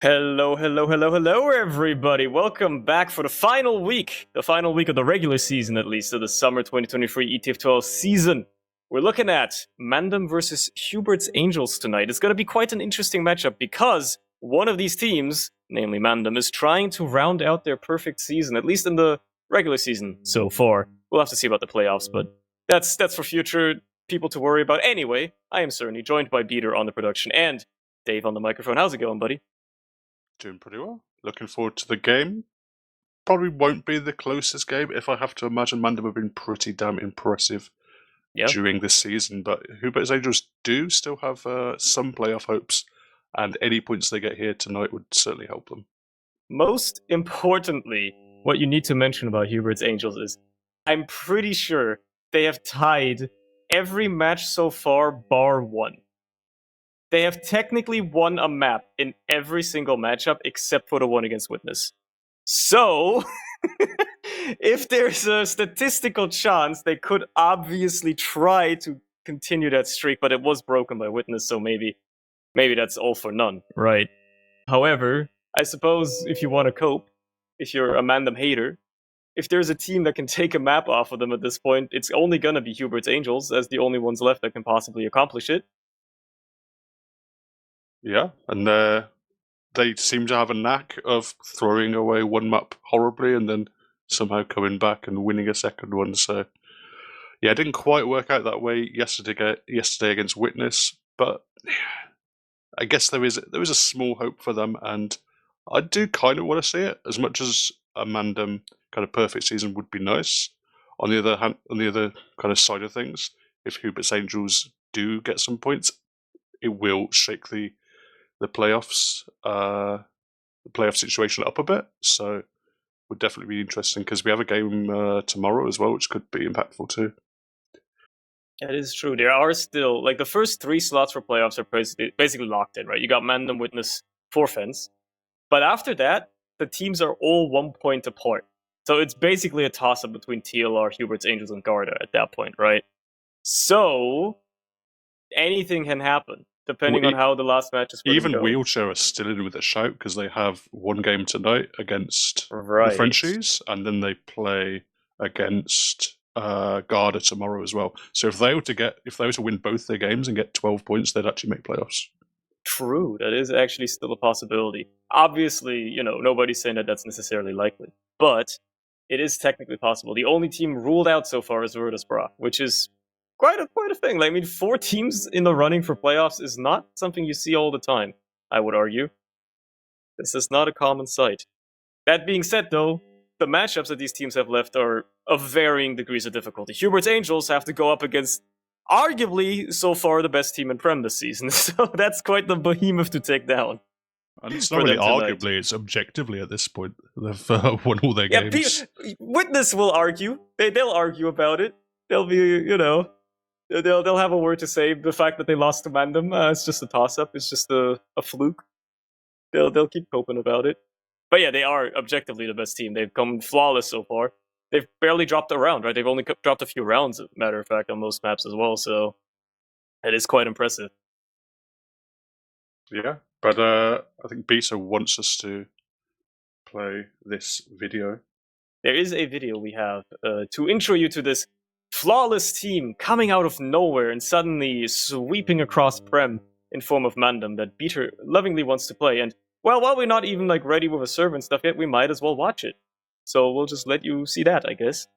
Hello, hello, hello, hello, everybody. Welcome back for the final week of the regular season, at least, of the summer 2023 ETF2L season. We're looking at MANDEM versus Hubert's Angels tonight. It's going to be quite an interesting matchup because one of these teams, namely MANDEM, is trying to round out their perfect season, at least in the regular season so far. We'll have to see about the playoffs, but that's for future people to worry about. Anyway, I am certainly joined by Peter on the production and Dave on the microphone. How's it going, buddy? Doing pretty well. Looking forward to the game. Probably won't be the closest game. If I have to imagine, MANDEM have been pretty damn impressive during this season. But Hubert's Angels do still have some playoff hopes, and any points they get here tonight would certainly help them. Most importantly, what you need to mention about Hubert's Angels is I'm pretty sure they have tied every match so far bar one. They have technically won a map in every single matchup except for the one against Witness. So, if there's a statistical chance, they could obviously try to continue that streak, but it was broken by Witness, so maybe that's all for none, right? However, I suppose if you want to cope, if you're a MANDEM hater, if there's a team that can take a map off of them at this point, it's only gonna be Hubert's Angels as the only ones left that can possibly accomplish it. Yeah, and they seem to have a knack of throwing away one map horribly and then somehow coming back and winning a second one. So, yeah, it didn't quite work out that way yesterday against Witness, but I guess there is a small hope for them, and I do kind of want to see it. As much as a MANDEM kind of perfect season would be nice. On the other kind of side of things, if Hubert's Angels do get some points, it will shake the playoffs, the playoff situation up a bit. So, would definitely be interesting because we have a game tomorrow as well, which could be impactful too. That is true. There are still, like, the first 3 slots for playoffs are basically locked in, right? You got MANDEM, Witness, Forfence. But after that, the teams are all 1 point apart. So it's basically a toss-up between TLR, Hubert's Angels, and Garda at that point, right? So, anything can happen, depending on how the last match is going to go. Even Wheelchair are still in with a shout because they have one game tonight against the Frenchies, and then they play against Garda tomorrow as well. So if they were to win both their games and get 12 points, they'd actually make playoffs. True, that is actually still a possibility. Obviously, nobody's saying that that's necessarily likely, but it is technically possible. The only team ruled out so far is Virtus.pro, which is quite a thing. Like, I mean, 4 teams in the running for playoffs is not something you see all the time, I would argue. This is not a common sight. That being said, though, the matchups that these teams have left are of varying degrees of difficulty. Hubert's Angels have to go up against arguably so far the best team in Prem this season, so that's quite the behemoth to take down. And it's not really arguably, it's objectively at this point. They've won all their games. Witness will argue. They'll argue about it. They'll be, they'll have a word to say. The fact that they lost to MANDEM, it's just a toss-up. It's just a fluke. They'll keep coping about it. But yeah, they are objectively the best team. They've come flawless so far. They've barely dropped a round, right? They've only dropped a few rounds, as a matter of fact, on most maps as well. So it is quite impressive. Yeah, but I think Beta wants us to play this video. There is a video we have to intro you to this flawless team coming out of nowhere and suddenly sweeping across Prem in form of MANDEM that Peter lovingly wants to play. And well, while we're not even like ready with a server and stuff yet, we might as well watch it. So we'll just let you see that, I guess.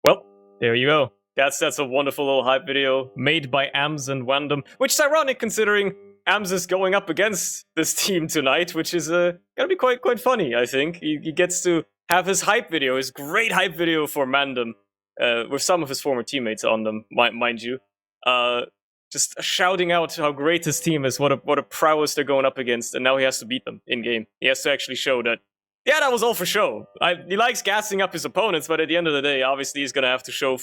Well, there you go. That's a wonderful little hype video made by AMS and MANDEM, which is ironic considering AMS is going up against this team tonight, which is gonna be quite funny, I think. He gets to have his hype video, his great hype video for MANDEM, with some of his former teammates on them, mind you. Just shouting out how great his team is, what a prowess they're going up against, and now he has to beat them in-game. He has to actually show that, yeah, that was all for show. He likes gassing up his opponents, but at the end of the day, obviously he's going to have to show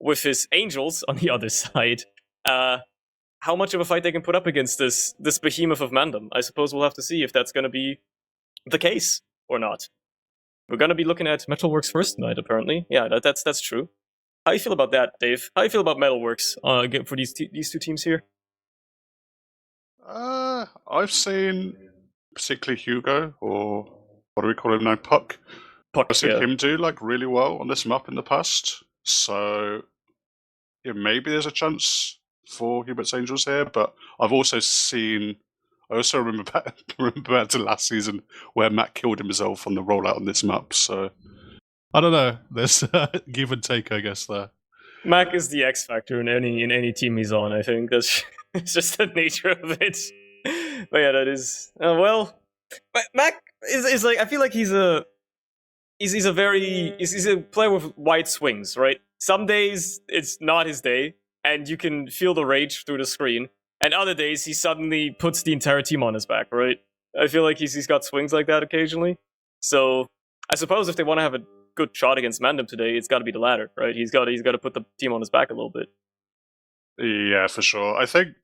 with his Angels on the other side, how much of a fight they can put up against this behemoth of MANDEM. I suppose we'll have to see if that's going to be the case or not. We're going to be looking at Metalworks first tonight, apparently. Yeah, that's true. How do you feel about that, Dave? How do you feel about Metalworks for these 2 teams here? I've seen particularly Hugo, or what do we call him now, Puck. Puck, I've seen yeah. him do like really well on this map in the past. So yeah, maybe there's a chance for Hubert's Angels here, but I've also seen. I also remember back to last season where Matt killed himself on the rollout on this map. So I don't know. There's give and take, I guess. There, Mac is the X factor in any team he's on. I think that's it's just the nature of it. But yeah, that is well. But Mac is like, I feel like he's a player with wide swings, right? Some days it's not his day, and you can feel the rage through the screen. And other days he suddenly puts the entire team on his back, right? I feel like he's got swings like that occasionally. So I suppose if they want to have a good shot against MANDEM today, it's got to be the latter, right? He's got to put the team on his back a little bit. yeah, for sure. I think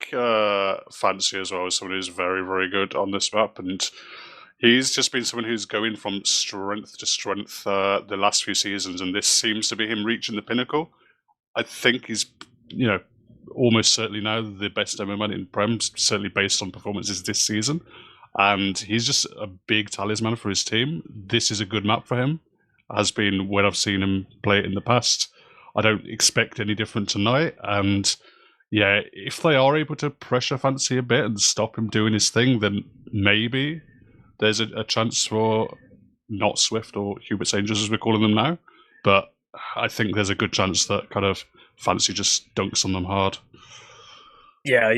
Fancy as well is someone who's very, very good on this map, and he's just been someone who's going from strength to strength the last few seasons, and this seems to be him reaching the pinnacle. I think he's, almost certainly now the best demo man in Prem, certainly based on performances this season. And he's just a big talisman for his team. This is a good map for him. Has been when I've seen him play it in the past. I don't expect any different tonight. And yeah, if they are able to pressure Fancy a bit and stop him doing his thing, then maybe there's a chance for not Swift or Hubert's Angels, as we're calling them now. But I think there's a good chance that kind of Fancy just dunks on them hard. Yeah,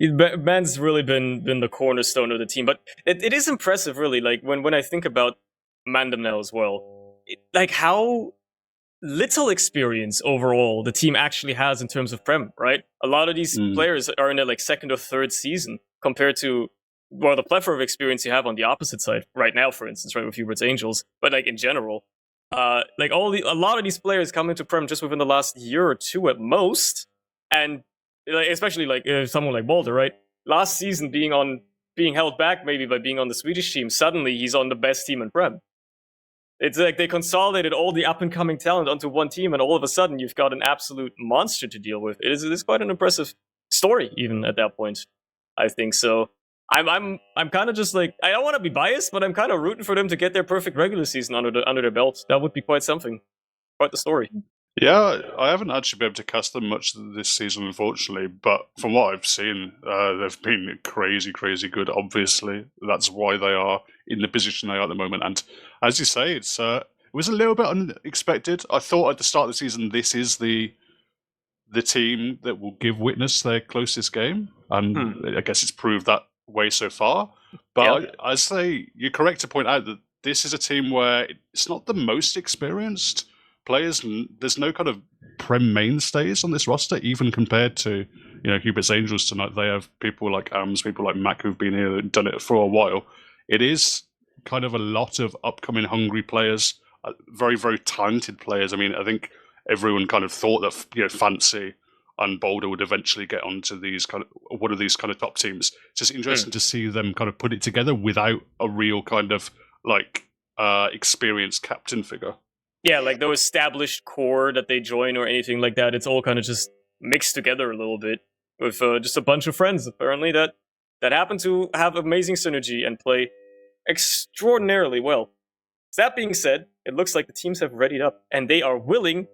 Man's really been the cornerstone of the team, but it is impressive, really. Like when I think about MANDEM now as well, like how little experience overall the team actually has in terms of Prem, right? A lot of these players are in their like second or third season compared to the plethora of experience you have on the opposite side right now, for instance, right, with Hubert's Angels, but like in general. Like a lot of these players come into Prem just within the last year or two at most, and like, especially like someone like Balder, right? Last season being held back maybe by being on the Swedish team, suddenly he's on the best team in Prem. It's like they consolidated all the up and coming talent onto one team, and all of a sudden you've got an absolute monster to deal with. It is quite an impressive story, even at that point. I think so. I'm kind of just like, I don't want to be biased, but I'm kind of rooting for them to get their perfect regular season under their belt. That would be quite something, quite the story. Yeah, I haven't actually been able to cast them much this season, unfortunately. But from what I've seen, they've been crazy, crazy good. Obviously, that's why they are in the position they are at the moment. And as you say, it was a little bit unexpected. I thought at the start of the season, this is the team that will give Witness their closest game, and I guess it's proved that way so far. But I say you're correct to point out that this is a team where it's not the most experienced players. There's no kind of Prem mainstays on this roster, even compared to Hubert's Angels tonight. They have people like Ams, people like Mac who've been here and done it for a while. It is kind of a lot of upcoming hungry players, very, very talented players. I mean, I think everyone kind of thought that Fancy and Boulder would eventually get onto these one of these kind of top teams. It's just interesting to see them kind of put it together without a real kind of like experienced captain figure. Yeah, like no established core that they join or anything like that. It's all kind of just mixed together a little bit with just a bunch of friends, apparently, that happen to have amazing synergy and play extraordinarily well. That being said, it looks like the teams have readied up, and they are willing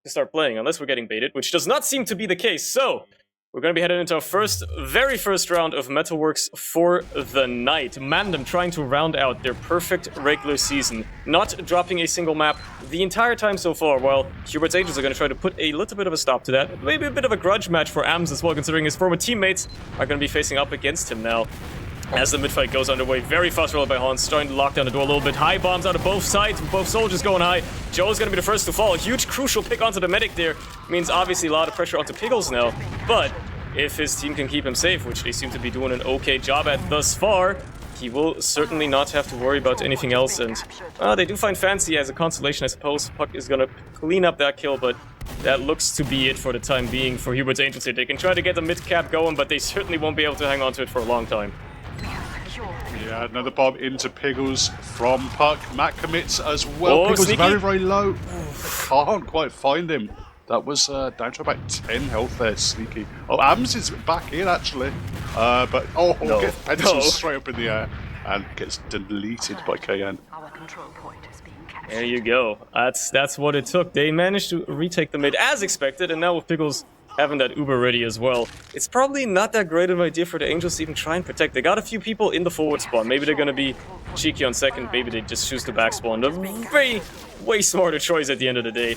to start playing, unless we're getting baited, which does not seem to be the case. So, we're going to be heading into our very first round of Metalworks for the night. MANDEM trying to round out their perfect regular season, not dropping a single map the entire time so far, while Hubert's Angels are going to try to put a little bit of a stop to that. Maybe a bit of a grudge match for Ams as well, considering his former teammates are going to be facing up against him now. As the mid-fight goes underway, very fast roll by Hans, starting to lock down the door a little bit. High bombs out of both sides, both soldiers going high. Joe's going to be the first to fall. A huge crucial pick onto the medic there. Means obviously a lot of pressure onto Piggles now. But if his team can keep him safe, which they seem to be doing an okay job at thus far, he will certainly not have to worry about anything else. And they do find Fancy as a consolation, I suppose. Puck is going to clean up that kill, but that looks to be it for the time being for Hubert's Angels here. They can try to get the mid-cap going, but they certainly won't be able to hang on to it for a long time. Yeah, another bomb into Piggles from Puck. Matt commits as well. Piggles sneaky. very, very low. They can't quite find him. That was down to about 10 health there, Sneaky. Oh, Ams is back in, actually. But, No. gets penciled straight up in the air and gets deleted by KN. Our control point is being captured. There you go. That's what it took. They managed to retake the mid as expected, and now with Pickles having that Uber ready as well, it's probably not that great of an idea for the Angels to even try and protect. They got a few people in the forward spawn. Maybe they're going to be cheeky on second. Maybe they just choose to back spawn. A way smarter choice at the end of the day.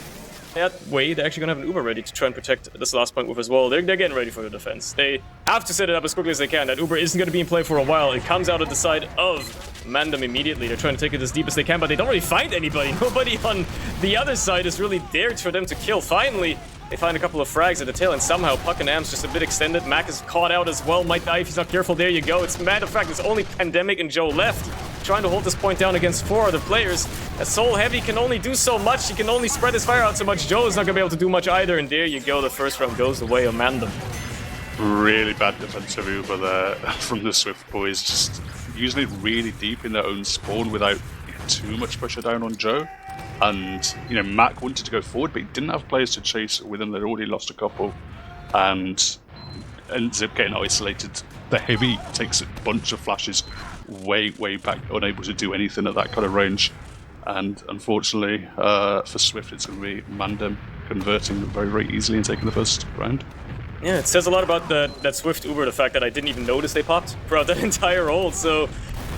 That way, they're actually going to have an Uber ready to try and protect this last point with as well. They're getting ready for the defense. They have to set it up as quickly as they can. That Uber isn't going to be in play for a while. It comes out of the side of MANDEM immediately. They're trying to take it as deep as they can, but they don't really find anybody. Nobody on the other side is really there for them to kill. Finally, they find a couple of frags at the tail, and somehow Puck and Am's just a bit extended. Mac is caught out as well. Might die if he's not careful. There you go. It's matter of fact, there's only Pandemic and Joe left, trying to hold this point down against 4 other players. As Soul Heavy can only do so much. He can only spread his fire out so much. Joe is not going to be able to do much either, and there you go. The first round goes the way of MANDEM. Really bad defensive Uber there from the Swift boys. Just using it really deep in their own spawn without too much pressure down on Joe. And, Mac wanted to go forward, but he didn't have players to chase with him. They'd already lost a couple. And ends up getting isolated. The Heavy takes a bunch of flashes way back, unable to do anything at that kind of range. And unfortunately, for Swift, it's going to be MANDEM converting very easily and taking the first round. Yeah, it says a lot about that Swift Uber, the fact that I didn't even notice they popped throughout that entire ult, so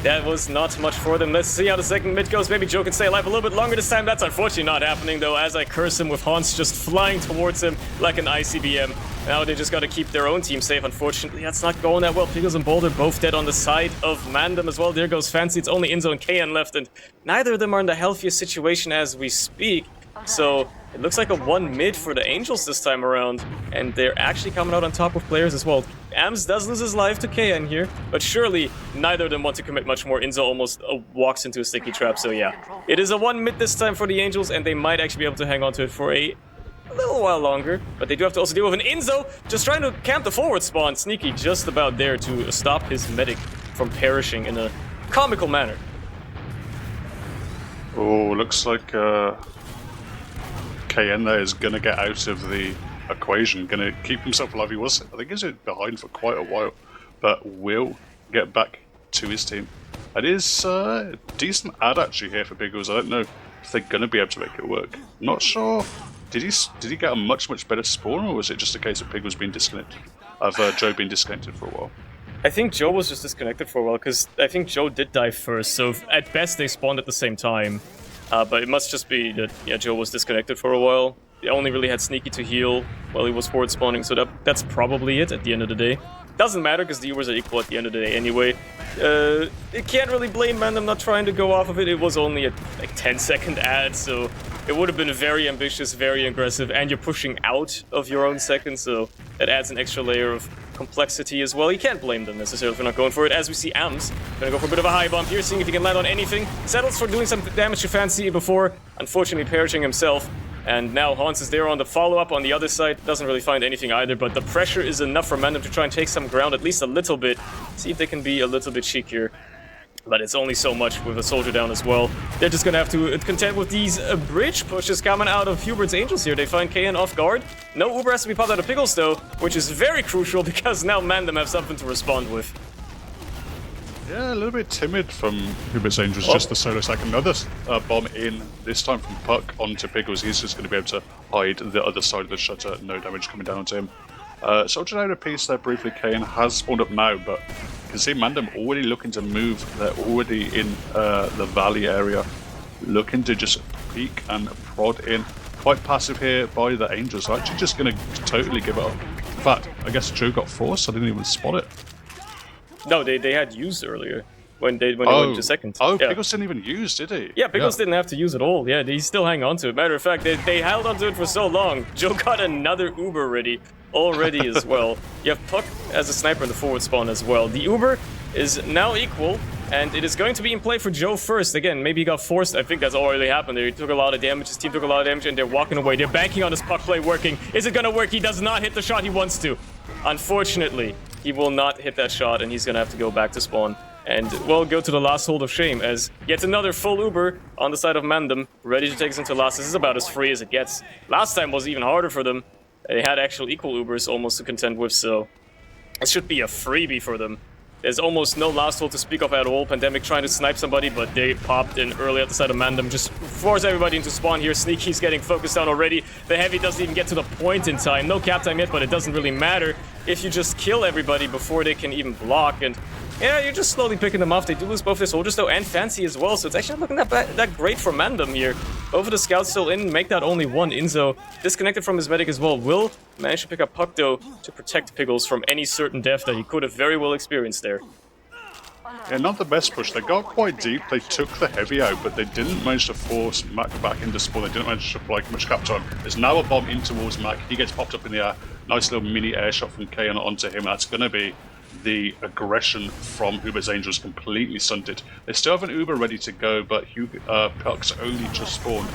that was not much for them. Let's see how the second mid goes. Maybe Joe can stay alive a little bit longer this time. That's unfortunately not happening, though, as I curse him with Hans just flying towards him like an ICBM. Now they just got to keep their own team safe. Unfortunately, that's not going that well. Pickles and Boulder both dead on the side of MANDEM as well. There goes Fancy. It's only Inzo and KN left, and neither of them are in the healthiest situation as we speak. So it looks like a 1 mid for the Angels this time around, and they're actually coming out on top with players as well. Ams does lose his life to KN here, but surely neither of them want to commit much more. Inzo almost walks into a sticky trap, so yeah. It is a 1 mid this time for the Angels, and they might actually be able to hang on to it for a little while longer, but they do have to also deal with an Inzo just trying to camp the forward spawn. Sneaky just about there to stop his medic from perishing in a comical manner. Oh, looks like KN there is going to get out of the equation, going to keep himself alive. I think he was behind for quite a while, but will get back to his team. It is a decent ad actually here for Bagels. I don't know if they're going to be able to make it work. Not sure. Did he get a much better spawn, or was it just a case of Bagels being disconnected? Of Joe being disconnected for a while? I think Joe was just disconnected for a while, because I think Joe did die first, so at best they spawned at the same time. But it must just be that, yeah, Joe was disconnected for a while. He only really had Sneaky to heal while he was forward spawning, so that's probably it at the end of the day. Doesn't matter, because the Ubers are equal at the end of the day anyway. You can't really blame MANDEM not trying to go off of it. It was only a 10-second ad, so it would have been very ambitious, very aggressive, and you're pushing out of your own second, so that adds an extra layer of complexity as well. You can't blame them necessarily for not going for it. As we see, Ams gonna go for a bit of a high bump here, seeing if he can land on anything. Settles for doing some damage to Fancy before, unfortunately perishing himself. And now Hans is there on the follow-up on the other side. Doesn't really find anything either, but the pressure is enough for MANDEM to try and take some ground, at least a little bit. See if they can be a little bit cheekier. But it's only so much with a soldier down as well. They're just gonna have to contend with these bridge pushes coming out of Hubert's Angels here. They find KN off guard. No Uber has to be popped out of Pickles though, which is very crucial because now MANDEM have something to respond with. Yeah, a little bit timid from Hubert's Angels, just the solo stack. Another bomb in, this time from Puck onto Pickles. He's just going to be able to hide the other side of the shutter. No damage coming down onto him. Soldier down a piece there briefly. KN has spawned up now, but you can see MANDEM already looking to move. They're already in the valley area, looking to just peek and prod in. Quite passive here by the Angels. They're actually just going to totally give it up. In fact, I guess Joe got forced. I didn't even spot it. No, they had used earlier when they went to second. Oh, yeah. Pickles didn't even use, did he? Yeah, Pickles didn't have to use it all. Yeah, he's still hanging on to it. Matter of fact, they held onto it for so long. Joe got another Uber ready already as well. You have Puck as a sniper in the forward spawn as well. The Uber is now equal, and it is going to be in play for Joe first. Again, maybe he got forced. I think that's already happened there. He took a lot of damage. His team took a lot of damage, and they're walking away. They're banking on his Puck play working. Is it going to work? He does not hit the shot he wants to. Unfortunately, he will not hit that shot, and he's going to have to go back to spawn. And we'll go to the last hold of shame as yet another full Uber on the side of MANDEM, ready to take us into last. This is about as free as it gets. Last time was even harder for them. They had actual equal Ubers almost to contend with, so it should be a freebie for them. There's almost no last hold to speak of at all. Pandemic trying to snipe somebody, but they popped in early at the side of MANDEM. Just force everybody into spawn here. Sneaky's getting focused on already. The heavy doesn't even get to the point in time. No cap time yet, but it doesn't really matter if you just kill everybody before they can even block. And yeah, you're just slowly picking them off. They do lose both their soldiers though, and Fancy as well, so it's actually not looking that great for MANDEM here. Both of the scouts still in, make that only one. Inzo, disconnected from his medic as well, will manage to pick up Puck though to protect Pickles from any certain death that he could have very well experienced there. Yeah, not the best push. They got quite deep. They took the heavy out, but they didn't manage to force Mac back into spawn. They didn't manage to apply much cap time. There's now a bomb in towards Mac. He gets popped up in the air. Nice little mini air shot from Kayon onto him. That's going to be the aggression from Hubert's Angels completely stunted. They still have an Uber ready to go, but Puck's only just spawned.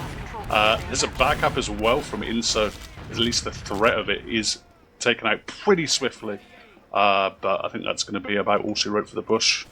There's a backup as well from Inso. At least the threat of it is taken out pretty swiftly. But I think that's going to be about all she wrote for the bush.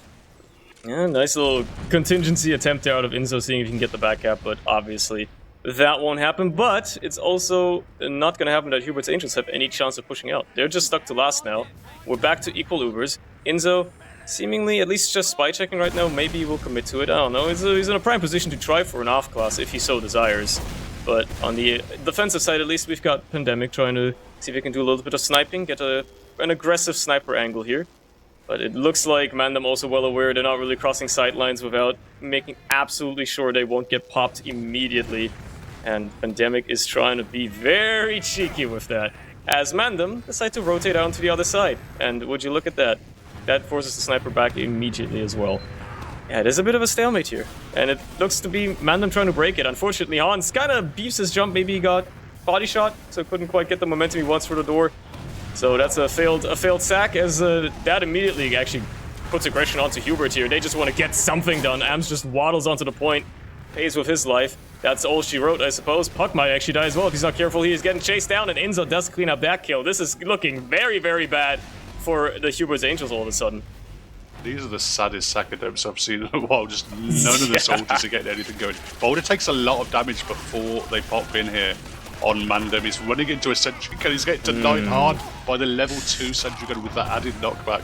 Yeah, nice little contingency attempt there out of Inzo, seeing if he can get the back cap, but obviously that won't happen. But it's also not going to happen that Hubert's Angels have any chance of pushing out. They're just stuck to last now. We're back to equal Ubers. Inzo, seemingly at least just spy checking right now. Maybe he will commit to it. I don't know. He's in a prime position to try for an off class if he so desires. But on the defensive side, at least, we've got Pandemic trying to see if he can do a little bit of sniping, get an aggressive sniper angle here. But it looks like MANDEM also well aware they're not really crossing sightlines without making absolutely sure they won't get popped immediately. And Pandemic is trying to be very cheeky with that, as MANDEM decide to rotate out to the other side. And would you look at that? That forces the sniper back immediately as well. Yeah, it is a bit of a stalemate here. And it looks to be MANDEM trying to break it. Unfortunately, Hans kind of beefs his jump. Maybe he got body shot, so couldn't quite get the momentum he wants for the door. So that's a failed sack, as that immediately actually puts aggression onto Hubert here. They just want to get something done. Ams just waddles onto the point, pays with his life. That's all she wrote, I suppose. Puck might actually die as well if he's not careful. He is getting chased down, and Inzo does clean up that kill. This is looking very, very bad for the Hubert's Angels all of a sudden. These are the saddest sack attempts I've seen in a while. Just none of the soldiers are getting anything going. Boulder takes a lot of damage before they pop in here on MANDEM. He's running into a sentry gun. He's getting denied hard by the level 2 sentry gun with that added knockback.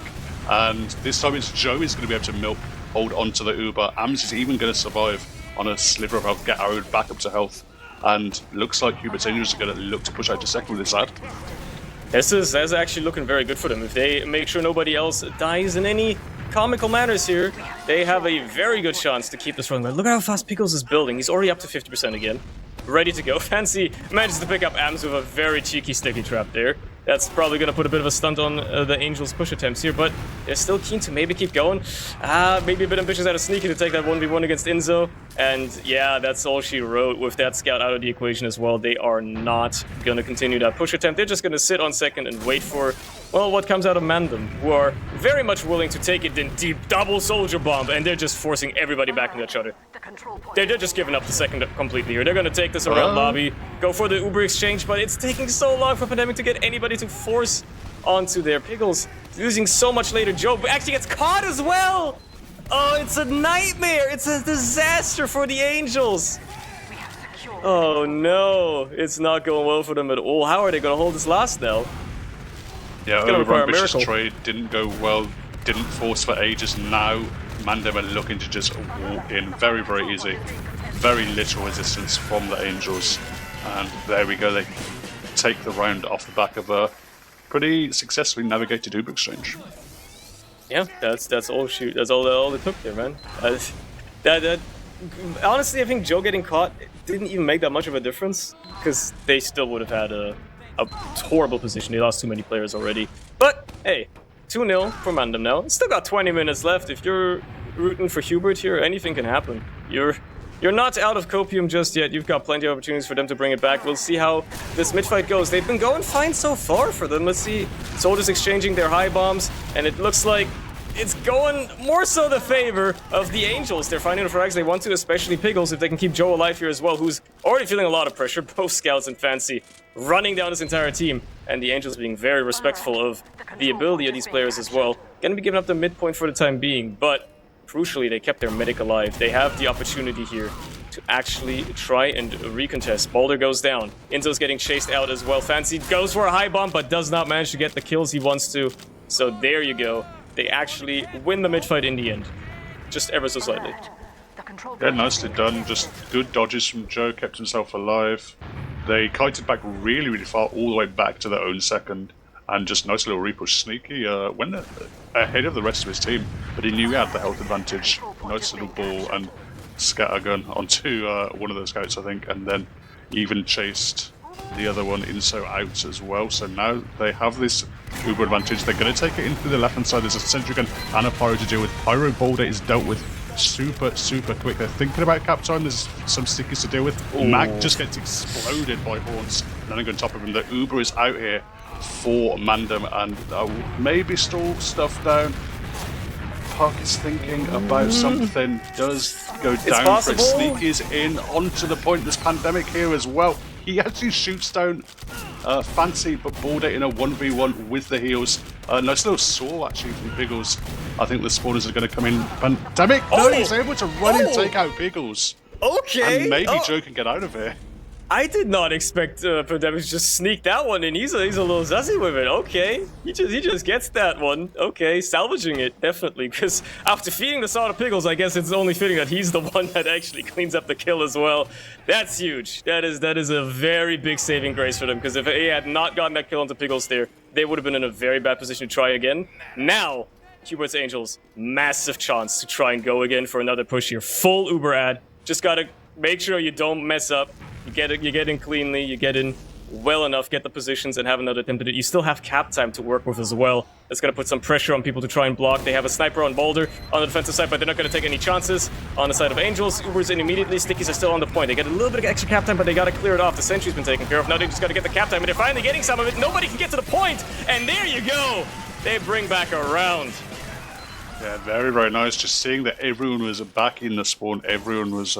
And this time it's Joe is going to be able to hold onto the Uber. Ams is even going to survive on a sliver of health, get arrowed back up to health. And looks like Hubert's Angels are going to look to push out to second with this ad. This is actually looking very good for them. If they make sure nobody else dies in any comical manners here, they have a very good chance to keep this running. Look at how fast Pickles is building. He's already up to 50% again. Ready to go. Fancy manages to pick up Ams with a very cheeky sticky trap there. That's probably going to put a bit of a stunt on the Angels' push attempts here, but they're still keen to maybe keep going. Maybe a bit ambitious out of Sneaky to take that 1v1 against Inzo. And yeah, that's all she wrote with that scout out of the equation as well. They are not going to continue that push attempt. They're just going to sit on second and wait for, well, what comes out of MANDEM, who are very much willing to take it in deep double soldier bomb, and they're just forcing everybody back into each other. They're just giving up the second completely here. They're going to take this around lobby, go for the Uber exchange, but it's taking so long for Pandemic to get anybody to force onto their Pickles. Losing so much later. Joe actually gets caught as well! Oh, it's a nightmare! It's a disaster for the Angels! Oh no, it's not going well for them at all. How are they going to hold this last now? Yeah, over-ambitious trade didn't go well, didn't force for ages. Now MANDEM are looking to just walk in very, very easy. Very little resistance from the Angels. And there we go, they take the round off the back of a pretty successfully navigated Uber exchange. Yeah, that's all shoot. That's all it took there, man. Honestly, I think Joe getting caught didn't even make that much of a difference, because they still would have had a horrible position. They lost too many players already. But hey, 2-0 for MANDEM now. Still got 20 minutes left. If you're rooting for Hubert here, anything can happen. You're not out of copium just yet. You've got plenty of opportunities for them to bring it back. We'll see how this mid-fight goes. They've been going fine so far for them. Let's see. Soldiers exchanging their high bombs, and it looks like it's going more so the favor of the Angels. They're finding the frags they want to, especially Pickles, if they can keep Joe alive here as well, who's already feeling a lot of pressure. Both Scouts and Fancy running down his entire team, and the Angels being very respectful of the ability of these players as well. Gonna be giving up the midpoint for the time being, but crucially, they kept their medic alive. They have the opportunity here to actually try and recontest. Boulder goes down. Inzo's getting chased out as well. Fancy goes for a high bomb, but does not manage to get the kills he wants to. So there you go. They actually win the mid-fight in the end. Just ever so slightly. Yeah, nicely done. Just good dodges from Joe, kept himself alive. They kited back really, really far, all the way back to their own second. And just nice little repush. Sneaky went ahead of the rest of his team, but he knew he had the health advantage. Nice little ball and scattergun onto one of the scouts, I think, and then even chased the other one Inso out as well. So now they have this uber advantage. They're going to take it into the left-hand side. There's a sentry gun and a pyro to deal with. Pyro Boulder is dealt with super, super quick. They're thinking about cap time. There's some stickies to deal with. Ooh. Mag just gets exploded by Horns. Landing on top of him. The Uber is out here for Mandem and maybe stall stuff down. Park is thinking about something. Does go down for it. Sneak is in onto the point. There's Pandemic here as well. He actually shoots down Fancy, but Boulder in a 1v1 with the heals. Nice little saw actually from Piggles. I think the spawners are going to come in. Pandemic! No, he's able to run and take out Piggles. Okay. And maybe Joe can get out of here. I did not expect Pandemic to just sneak that one in. He's a little zazzy with it. Okay, he just gets that one. Okay, salvaging it definitely, because after feeding the saw to Piggles, I guess it's only fitting that he's the one that actually cleans up the kill as well. That's huge. That is a very big saving grace for them, because if he had not gotten that kill onto Piggles there, they would have been in a very bad position to try again. Now, Hubert's Angels, massive chance to try and go again for another push here. Full Uber ad. Just gotta make sure you don't mess up. You get in cleanly, you get in well enough, get the positions, and have another attempt at it. You still have cap time to work with as well. That's going to put some pressure on people to try and block. They have a sniper on Boulder on the defensive side, but they're not going to take any chances. On the side of Angels, Uber's in immediately. Stickies are still on the point. They get a little bit of extra cap time, but they got to clear it off. The sentry's been taken care of. Now they just got to get the cap time, and they're finally getting some of it. Nobody can get to the point, and there you go. They bring back a round. Yeah, very, very nice. Just seeing that everyone was back in the spawn. Everyone was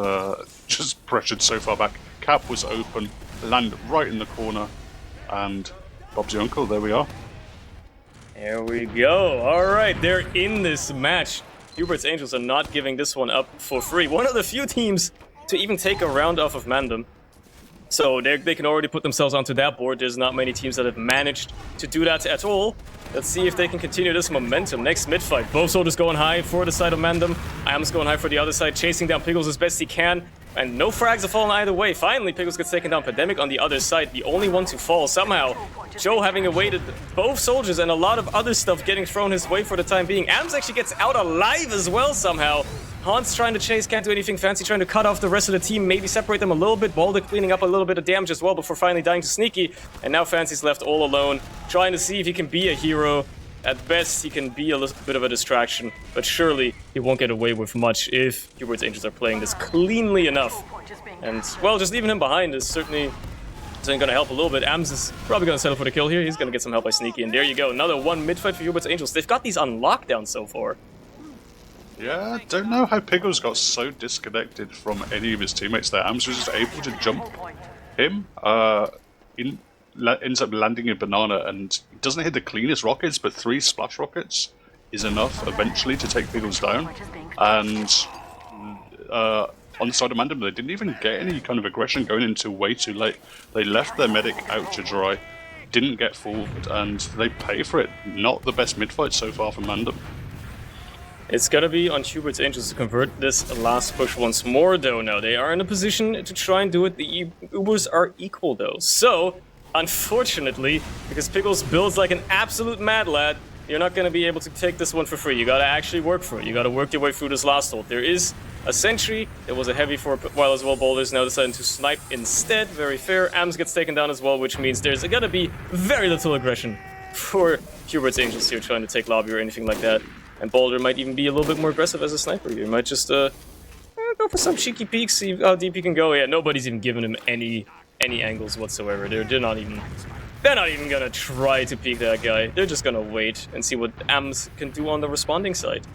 just pressured so far back. Cap was open, land right in the corner, and Bob's your uncle. There we are. There we go. All right, they're in this match. Hubert's Angels are not giving this one up for free. One of the few teams to even take a round off of Mandem. So they can already put themselves onto that board. There's not many teams that have managed to do that at all. Let's see if they can continue this momentum. Next mid-fight, both soldiers going high for the side of Mandem. Am's going high for the other side, chasing down Piggles as best he can. And no frags have fallen either way. Finally, Piggles gets taken down. Pandemic on the other side, the only one to fall. Somehow, Joe having awaited both soldiers and a lot of other stuff getting thrown his way for the time being. Ams actually gets out alive as well somehow. Hans trying to chase, can't do anything fancy, trying to cut off the rest of the team, maybe separate them a little bit. Boulder cleaning up a little bit of damage as well before finally dying to Sneaky. And now Fancy's left all alone, trying to see if he can be a hero. At best, he can be a little bit of a distraction, but surely he won't get away with much if Hubert's Angels are playing this cleanly enough. And, well, just leaving him behind is certainly going to help a little bit. Ams is probably going to settle for the kill here. He's going to get some help by Sneaky, and there you go. Another one mid-fight for Hubert's Angels. They've got these on lockdown so far. Yeah, I don't know how Piggles got so disconnected from any of his teammates there. Ams was just able to jump him, ends up landing in Banana, and he doesn't hit the cleanest rockets, but 3 splash rockets is enough eventually to take Piggles down. And on the side of Mandem, they didn't even get any kind of aggression going into way too late. They left their medic out to dry, didn't get forward, and they pay for it. Not the best mid-fight so far from Mandem. It's gonna be on Hubert's Angels to convert this last push once more, though. Now, they are in a position to try and do it. The Ubers are equal, though. So, unfortunately, because Piggles builds like an absolute mad lad, you're not gonna be able to take this one for free. You gotta actually work for it. You gotta work your way through this last ult. There is a sentry. It was a heavy for a while as well. Boulder's now deciding to snipe instead. Very fair. Ams gets taken down as well, which means there's gonna be very little aggression for Hubert's Angels here trying to take lobby or anything like that. And Boulder might even be a little bit more aggressive as a sniper here. He might just go for some cheeky peeks, see how deep he can go. Yeah, nobody's even giving him any angles whatsoever. They're not even gonna try to peek that guy. They're just gonna wait and see what Ams can do on the responding side.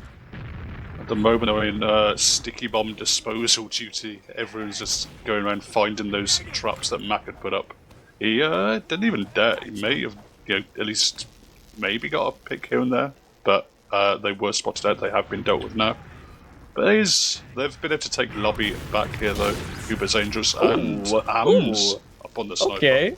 At the moment, I mean, sticky bomb disposal duty. Everyone's just going around finding those traps that Mac had put up. He didn't even dare. He may have, at least maybe got a pick here and there, but they were spotted out. They have been dealt with now. But they've been able to take lobby back here though. Hubert's Angels and Ooh. AMS up on the sniper. Okay.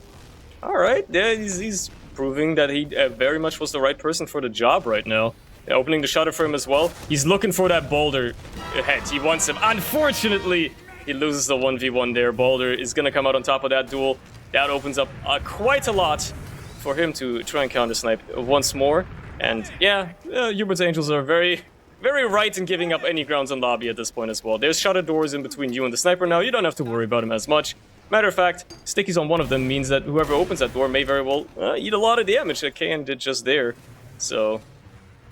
Alright, yeah, he's proving that he very much was the right person for the job right now. They're opening the shutter for him as well. He's looking for that boulder ahead. He wants him. Unfortunately, he loses the 1v1 there. Boulder is going to come out on top of that duel. That opens up quite a lot for him to try and counter-snipe once more. And yeah, Hubert's Angels are very, very right in giving up any grounds on lobby at this point as well. There's shutter doors in between you and the sniper now. You don't have to worry about him as much. Matter of fact, stickies on one of them means that whoever opens that door may very well eat a lot of damage that KN did just there. So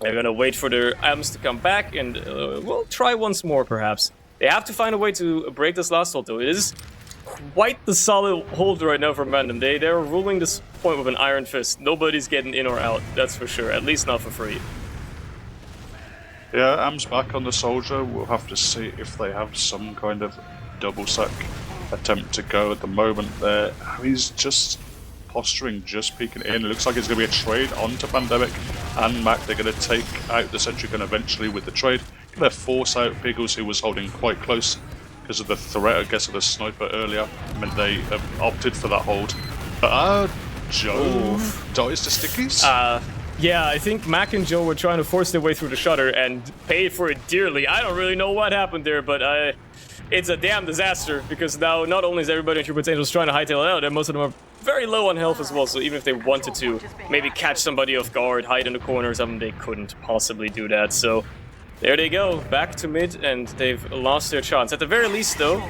they're gonna wait for their AMS to come back and, well, try once more perhaps. They have to find a way to break this last hold though. It is quite the solid hold right now for MANDEM. They're ruling this point with an iron fist. Nobody's getting in or out, that's for sure. At least not for free. Yeah, AM's back on the soldier. We'll have to see if they have some kind of double sack attempt to go at the moment there. He's just posturing, just peeking in. It looks like it's going to be a trade onto Pandemic and Mac. They're going to take out the sentry gun eventually with the trade. Going to force out Bagels, who was holding quite close because of the threat, I guess, of the sniper earlier. Meant they opted for that hold. Joe dies to stickies. Yeah, I think Mac and Joe were trying to force their way through the shutter and paid for it dearly. I don't really know what happened there, but it's a damn disaster because now not only is everybody in Hubert's Angels trying to hightail it out, and most of them are very low on health as well, so even if they wanted to maybe catch somebody off guard, hide in the corner or something, they couldn't possibly do that. So there they go, back to mid, and they've lost their chance. At the very least, though,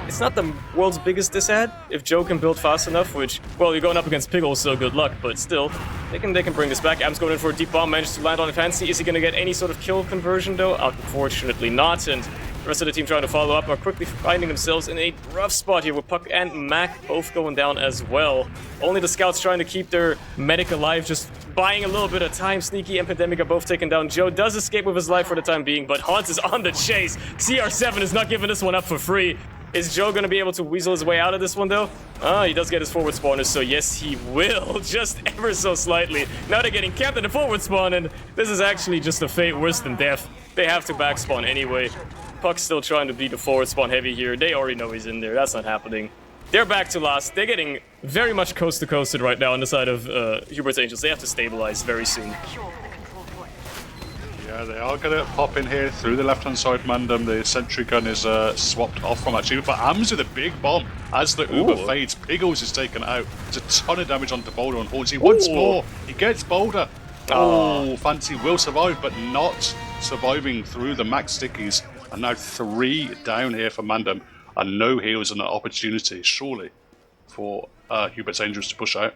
it's not the world's biggest disad if Joe can build fast enough, which, well, you're going up against Pickle, so good luck, but still, they can bring this back. Am's going in for a deep bomb, managed to land on Fancy. Is he going to get any sort of kill conversion, though? Unfortunately not, and the rest of the team trying to follow up are quickly finding themselves in a rough spot here with Puck and Mac both going down as well. Only the scouts trying to keep their medic alive, just buying a little bit of time. Sneaky and Pandemic are both taken down. Joe does escape with his life for the time being, but Hans is on the chase. CR7 is not giving this one up for free. Is Joe going to be able to weasel his way out of this one, though? He does get his forward spawners, so yes, he will, just ever so slightly. Now they're getting camped in the forward spawn, and this is actually just a fate worse than death. They have to back spawn anyway. Puck's still trying to be the forward spawn heavy here. They already know he's in there. That's not happening. They're back to last. They're getting very much coast-to-coasted right now on the side of Hubert's Angels. They have to stabilize very soon. Yeah, they are going to pop in here through the left-hand side, MANDEM. The sentry gun is swapped off from actually, but AM's with a big bomb as the Uber fades. Piggles is taken out. There's a ton of damage onto Boulder on Hornsey. Once more, he gets Boulder. Oh, Fancy will survive, but not surviving through the max stickies. And now 3 down here for MANDEM, and no heals and an opportunity, surely, for Hubert's Angels to push out.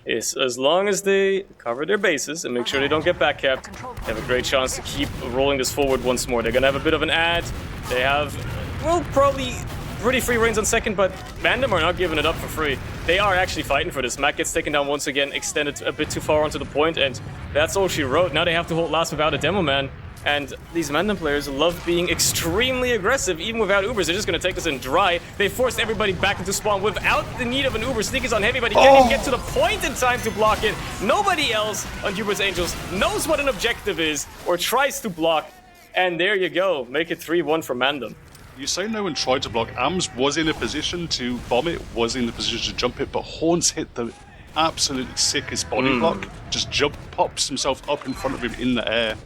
Is as long as they cover their bases and make sure they don't get back capped, they have a great chance to keep rolling this forward once more. They're gonna have a bit of an ad. They have, well, probably pretty free reigns on second, but MANDEM are not giving it up for free. They are actually fighting for this. Mac gets taken down once again, extended a bit too far onto the point, and that's all she wrote. Now they have to hold last without a demo man. And these MANDEM players love being extremely aggressive, even without Ubers. They're just going to take this in dry. They forced everybody back into spawn without the need of an Uber. Sneakers on heavy, but he can't even get to the point in time to block it. Nobody else on Hubert's Angels knows what an objective is or tries to block. And there you go. Make it 3-1 for MANDEM. You say no one tried to block. AMS was in a position to bomb it, was in the position to jump it, but Horns hit the absolutely sickest body block. Just pops himself up in front of him in the air.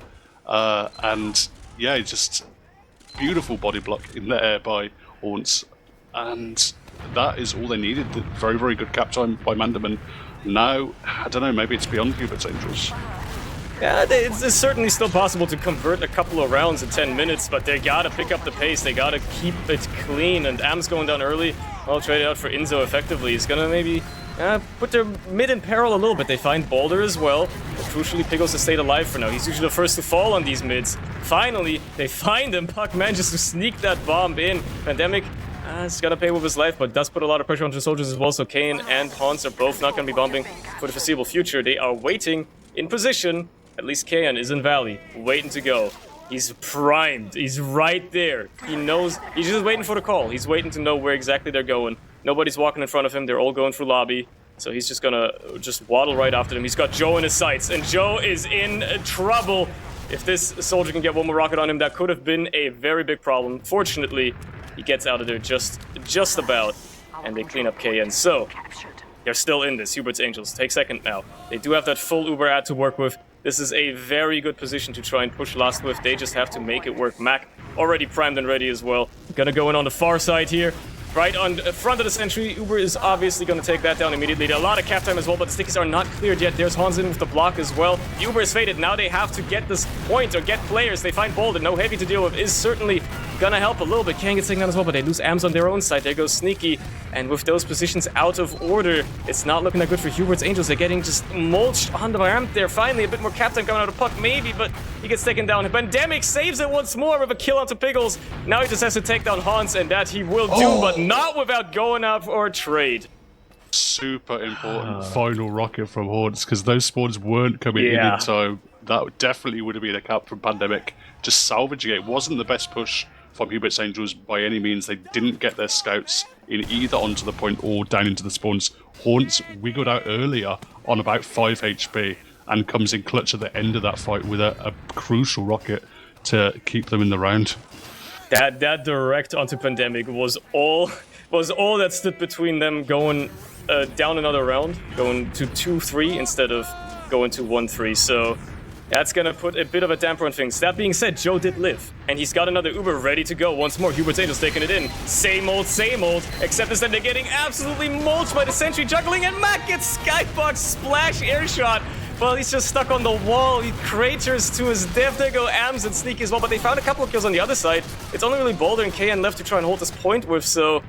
And yeah, just beautiful body block in the air by Horns, and that is all they needed. Very, very good cap time by MANDEM, and now, I don't know, maybe it's beyond Hubert's Angels. Yeah, it's certainly still possible to convert a couple of rounds in 10 minutes, but they gotta pick up the pace, they gotta keep it clean, and Am's going down early. I'll trade it out for Inzo effectively. He's gonna maybe put their mid in peril a little bit. They find Boulder as well, but crucially Piggles has stayed alive for now. He's usually the first to fall on these mids. Finally, they find him. Puck manages to sneak that bomb in. Pandemic he's gotta pay with his life, but does put a lot of pressure onto the soldiers as well, so Kane and Hans are both not gonna be bombing for the foreseeable future. They are waiting in position. At least Kayan is in Valley, waiting to go. He's primed. He's right there. He knows. He's just waiting for the call. He's waiting to know where exactly they're going. Nobody's walking in front of him. They're all going through lobby. So he's just gonna waddle right after them. He's got Joe in his sights, and Joe is in trouble. If this soldier can get one more rocket on him, that could have been a very big problem. Fortunately, he gets out of there just about, and they clean up KN. So, they're still in this. Hubert's Angels take second now. They do have that full Uber ad to work with. This is a very good position to try and push last with. They just have to make it work. Mac already primed and ready as well. Gonna go in on the far side here. Right on front of the sentry, Uber is obviously going to take that down immediately. A lot of cap time as well, but the stickies are not cleared yet. There's Hans in with the block as well. Uber is faded. Now they have to get this point or get players. They find Boulder. No heavy to deal with is certainly going to help a little bit. Kang gets taken down as well, but they lose AMS on their own side. There goes Sneaky. And with those positions out of order, it's not looking that good for Hubert's Angels. They're getting just mulched on the ramp there. Finally, a bit more cap time coming out of Puck, maybe, but he gets taken down. Pandemic saves it once more with a kill onto Piggles. Now he just has to take down Hans, and that he will do, but not without going up or trade. Super important final rocket from Horns, because those spawns weren't coming in time. That definitely would have been a cap from Pandemic. Just salvaging it. It wasn't the best push from Hubert's Angels by any means. They didn't get their scouts in either onto the point or down into the spawns. Haunts wiggled out earlier on about 5 HP and comes in clutch at the end of that fight with a crucial rocket to keep them in the round. That direct onto Pandemic was all that stood between them going down another round, going to 2-3 instead of going to 1-3. So that's going to put a bit of a damper on things. That being said, Joe did live, and he's got another Uber ready to go. Once more, Hubert's Angels taking it in. Same old, except this time they're getting absolutely mulched by the Sentry juggling, and Mac gets Skybox splash air shot. Well, he's just stuck on the wall. He craters to his death. There go AMS and Sneaky as well, but they found a couple of kills on the other side. It's only really Boulder and KN left to try and hold this point with, so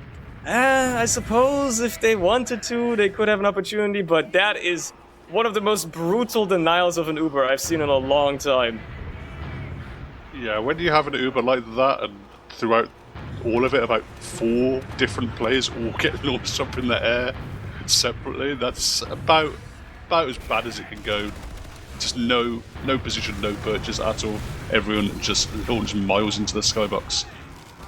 I suppose if they wanted to, they could have an opportunity, but that is one of the most brutal denials of an Uber I've seen in a long time. Yeah, when you have an Uber like that, and throughout all of it, about 4 different players all get launched up in the air separately, that's about as bad as it can go. Just no position, no purchase at all. Everyone just launched miles into the skybox.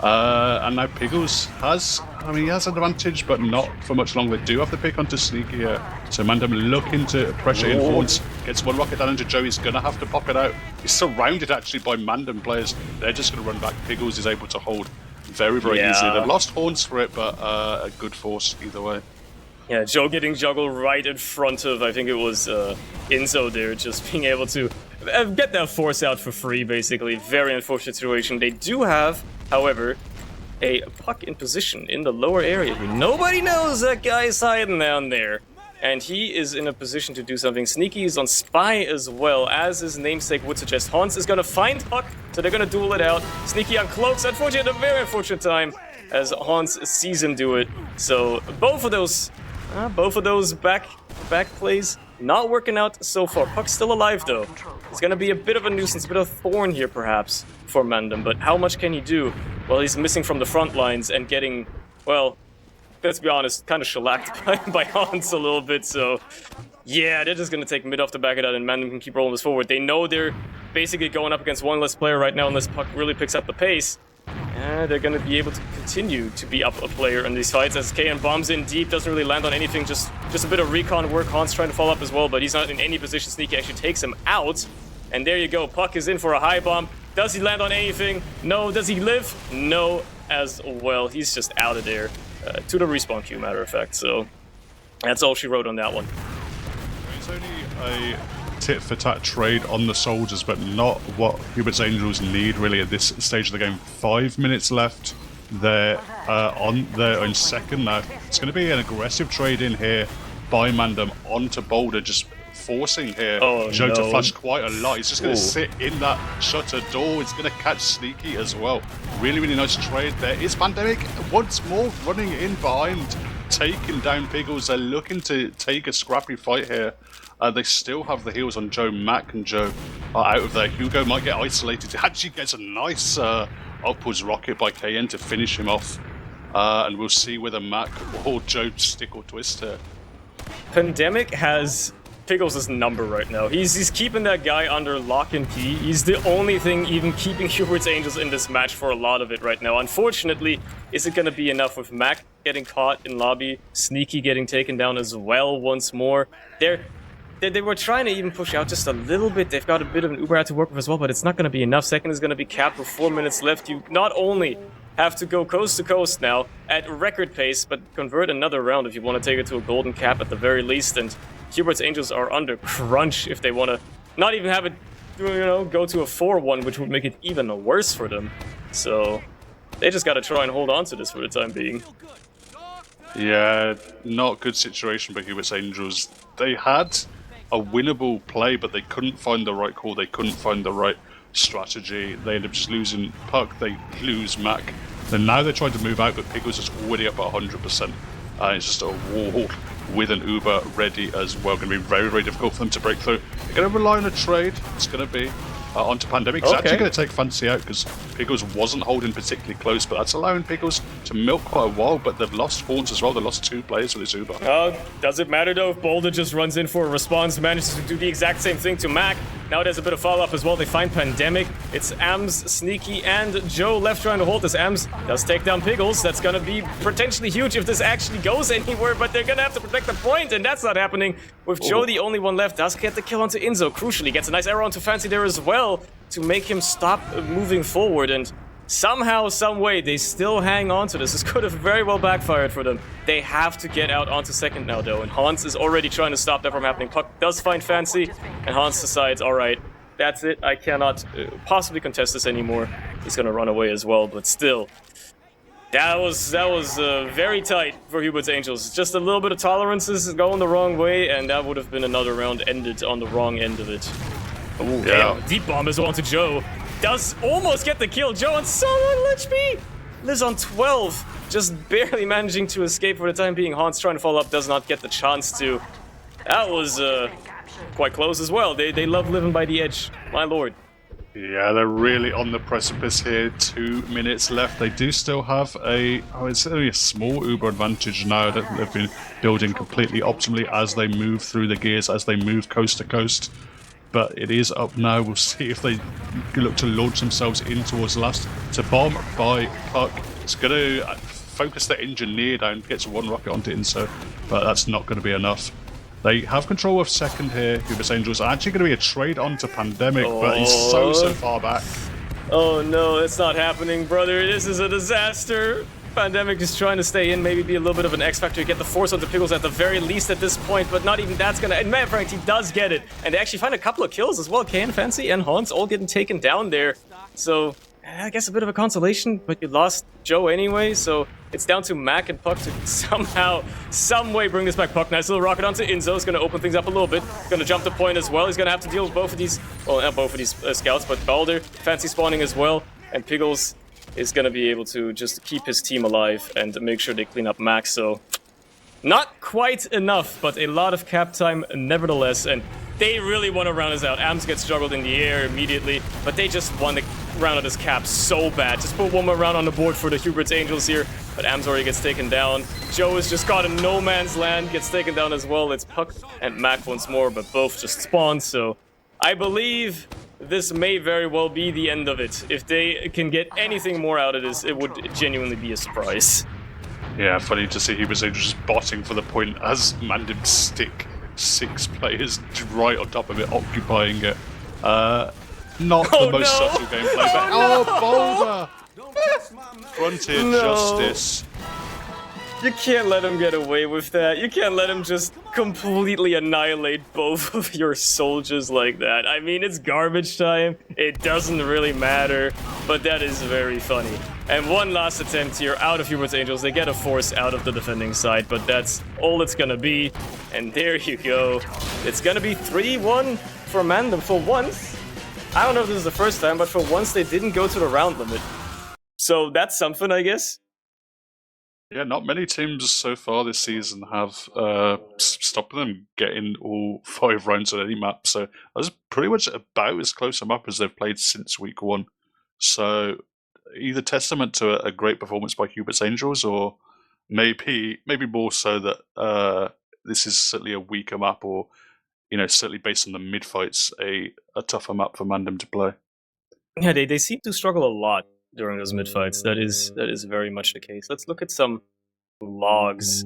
And now Piggles has an advantage, but not for much longer. They do have the pick onto Sneaky here. So MANDEM looking to pressure in forwards. Gets one rocket down into Joe. He's going to have to pop it out. He's surrounded actually by MANDEM players. They're just going to run back. Piggles is able to hold very, very easily. They've lost horns for it, but a good force either way. Yeah, Joe getting juggled right in front of, I think it was Inzo there, just being able to get that force out for free, basically. Very unfortunate situation. They do have, however, a Puck in position in the lower area. Nobody knows that guy is hiding down there. And he is in a position to do something. Sneaky is on Spy as well, as his namesake would suggest. Hans is going to find Puck, so they're going to duel it out. Sneaky on Cloaks, unfortunately, at a very unfortunate time, as Hans sees him do it. So both of those back plays not working out so far. Puck's still alive though. It's gonna be a bit of a nuisance, a bit of a thorn here perhaps for MANDEM, but how much can he do? Well, he's missing from the front lines and getting, well, let's be honest, kind of shellacked by Hans a little bit, so yeah, they're just gonna take mid off the back of that and MANDEM can keep rolling this forward. They know they're basically going up against one less player right now unless Puck really picks up the pace. They're going to be able to continue to be up a player in these fights as KN bombs in deep, doesn't really land on anything, just a bit of recon work. Hans trying to follow up as well, but he's not in any position. Sneaky actually takes him out. And there you go, Puck is in for a high bomb. Does he land on anything? No. Does he live? No as well. He's just out of there to the respawn queue, matter of fact. So that's all she wrote on that one. It's only a tit-for-tat trade on the soldiers, but not what Hubert's Angels need really at this stage of the game. 5 minutes left. They're in second now. It's going to be an aggressive trade in here by MANDEM onto Boulder, just forcing here Joe to flash quite a lot. He's just going to sit in that shutter door. He's going to catch Sneaky as well. Really, really nice trade there. Is Pandemic once more running in behind, taking down Piggles. They're looking to take a scrappy fight here. They still have the heals on Joe. Mac and Joe are out of there. Hugo might get isolated. He actually gets a nice upwards rocket by KN to finish him off. And we'll see whether Mac or Joe stick or twist here. Pandemic has Piggles' number right now. He's keeping that guy under lock and key. He's the only thing even keeping Hubert's Angels in this match for a lot of it right now. Unfortunately, is it going to be enough with Mac getting caught in lobby, Sneaky getting taken down as well once more? They're they were trying to even push out just a little bit. They've got a bit of an Uber out to work with as well, but it's not going to be enough. Second is going to be capped with 4 minutes left. You not only have to go coast to coast now at record pace, but convert another round if you want to take it to a golden cap at the very least. And Hubert's Angels are under crunch if they want to not even have it, go to a 4-1, which would make it even worse for them. So they just got to try and hold on to this for the time being. Yeah, not a good situation for Hubert's Angels. They had a winnable play, but they couldn't find the right call. They couldn't find the right strategy. They ended up just losing Puck. They lose Mac. Then now they're trying to move out, but Pickle's just already up at 100%. It's just a wall with an Uber ready as well. Going to be very, very difficult for them to break through. They're going to rely on a trade. It's going to be onto Pandemic. It's actually going to take Fancy out because Pickles wasn't holding particularly close, but that's allowing Pickles to milk quite a while. But they've lost Horns as well. They lost 2 players with this Uber. Does it matter though if Boulder just runs in for a response, manages to do the exact same thing to Mac? Now there's a bit of follow-up as well. They find Pandemic. It's Ams, Sneaky, and Joe left trying to hold this. Ams does take down Pickles. That's going to be potentially huge if this actually goes anywhere, but they're going to have to protect the point, and that's not happening. With Joe the only one left, does get the kill onto Inzo. Crucially, gets a nice arrow onto Fancy there as well to make him stop moving forward, and somehow, some way, they still hang on to this. This could have very well backfired for them. They have to get out onto second now, though, and Hans is already trying to stop that from happening. Puck does find Fancy, and Hans decides, alright, that's it. I cannot possibly contest this anymore. He's gonna run away as well, but still. That was very tight for Hubert's Angels. Just a little bit of tolerances going the wrong way, and that would have been another round ended on the wrong end of it. Ooh, yeah. Deep bomb as well to Joe. Does almost get the kill. Joe on so little HP. Lives on 12. Just barely managing to escape for the time being. Hans trying to follow up, does not get the chance to. That was quite close as well. They love living by the edge. My lord. Yeah, they're really on the precipice here. 2 minutes left. They do still have it's only a small Uber advantage now that they've been building completely optimally as they move through the gears, as they move coast to coast. But it is up now. We'll see if they look to launch themselves in towards last. To bomb by Puck. It's going to focus the engineer down, gets 1 rocket onto Inso, but that's not going to be enough. They have control of second here. Hubert's Angels are actually going to be a trade onto Pandemic, but he's so far back. Oh no, it's not happening, brother. This is a disaster. Pandemic just trying to stay in, maybe be a little bit of an X factor, get the force onto Pickles at the very least at this point, but not even that's gonna. And man, Frank, he does get it, and they actually find a couple of kills as well. Kane, Fancy, and Hans all getting taken down there. So I guess a bit of a consolation, but you lost Joe anyway, so it's down to Mac and Puck to somehow, some way bring this back. Puck, nice little rocket onto Inzo. Is going to open things up a little bit. Going to jump the point as well. He's going to have to deal with both of these, well, not both of these scouts, but Balder, Fancy spawning as well, and Pickles is going to be able to just keep his team alive and make sure they clean up Mac, so not quite enough, but a lot of cap time nevertheless, and they really want to round us out. Ams gets juggled in the air immediately, but they just want to round out his cap so bad. Just put 1 more round on the board for the Hubert's Angels here, but Ams already gets taken down. Joe is just caught in no man's land, gets taken down as well. It's Puck and Mac once more, but both just spawn, so I believe this may very well be the end of it. If they can get anything more out of this, it would genuinely be a surprise. Yeah, funny to see Hubert's Angels just botting for the point as MANDEM stick 6 players right on top of it, occupying it. Not the most subtle gameplay, but Boulder! Frontier justice. You can't let him get away with that. You can't let him just completely annihilate both of your soldiers like that. I mean, it's garbage time. It doesn't really matter, but that is very funny. And one last attempt here out of Hubert's Angels. They get a force out of the defending side, but that's all it's gonna be. And there you go. It's gonna be 3-1 for MANDEM for once. I don't know if this is the first time, but for once they didn't go to the round limit. So that's something, I guess. Yeah, not many teams so far this season have stopped them getting all 5 rounds on any map. So that's pretty much about as close a map as they've played since week 1. So either testament to a great performance by Hubert's Angels, or maybe more so that this is certainly a weaker map, or certainly based on the mid fights, a tougher map for MANDEM to play. Yeah, they seem to struggle a lot during those mid fights. That is very much the case. Let's look at some logs.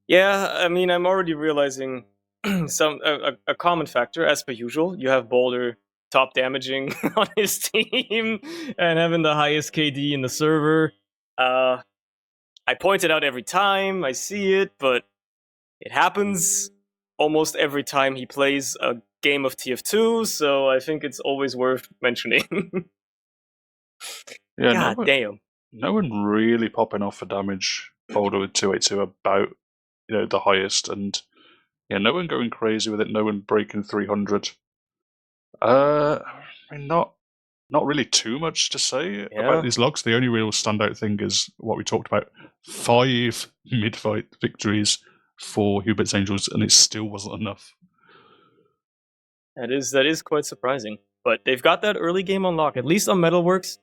Yeah, I mean, I'm already realizing a common factor, as per usual. You have Boulder top damaging on his team and having the highest KD in the server. I point it out every time I see it, but it happens almost every time he plays a game of TF2, so I think it's always worth mentioning. Yeah, God damn. no one really popping off for damage. Boulder with 282 about the highest, and yeah, no one going crazy with it. No one breaking 300. I mean, not really too much to say about these logs. The only real standout thing is what we talked about: 5 mid-fight victories for Hubert's Angels, and it still wasn't enough. That is quite surprising. But they've got that early game on lock. At least on Metalworks,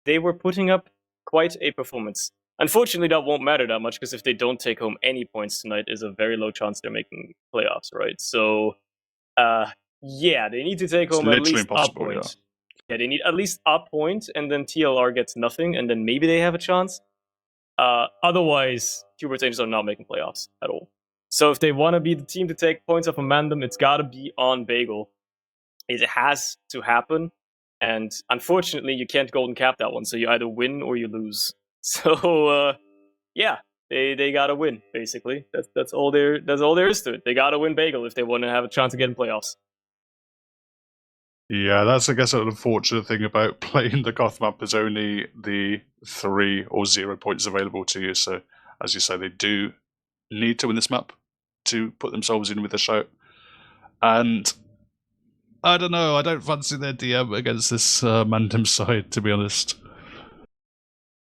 they were putting up quite a performance. Unfortunately, that won't matter that much, because if they don't take home any points tonight, there's a very low chance they're making playoffs, right? So, yeah, they need to take home at least a point. Yeah, they need at least a point, and then TLR gets nothing, and then maybe they have a chance. Otherwise, Hubert's Angels are not making playoffs at all. So if they want to be the team to take points off of MANDEM, it's got to be on Bagel. It has to happen. And unfortunately, you can't golden cap that one. So you either win or you lose. So, yeah, they got to win, basically. That's all there is to it. They got to win Bagel if they want to have a chance to get in playoffs. Yeah, that's, I guess, an unfortunate thing about playing the Goth map. There's only the 3 or 0 points available to you. So, as you say, they do need to win this map to put themselves in with a shout. And I don't know, I don't fancy their DM against this MANDEM side, to be honest.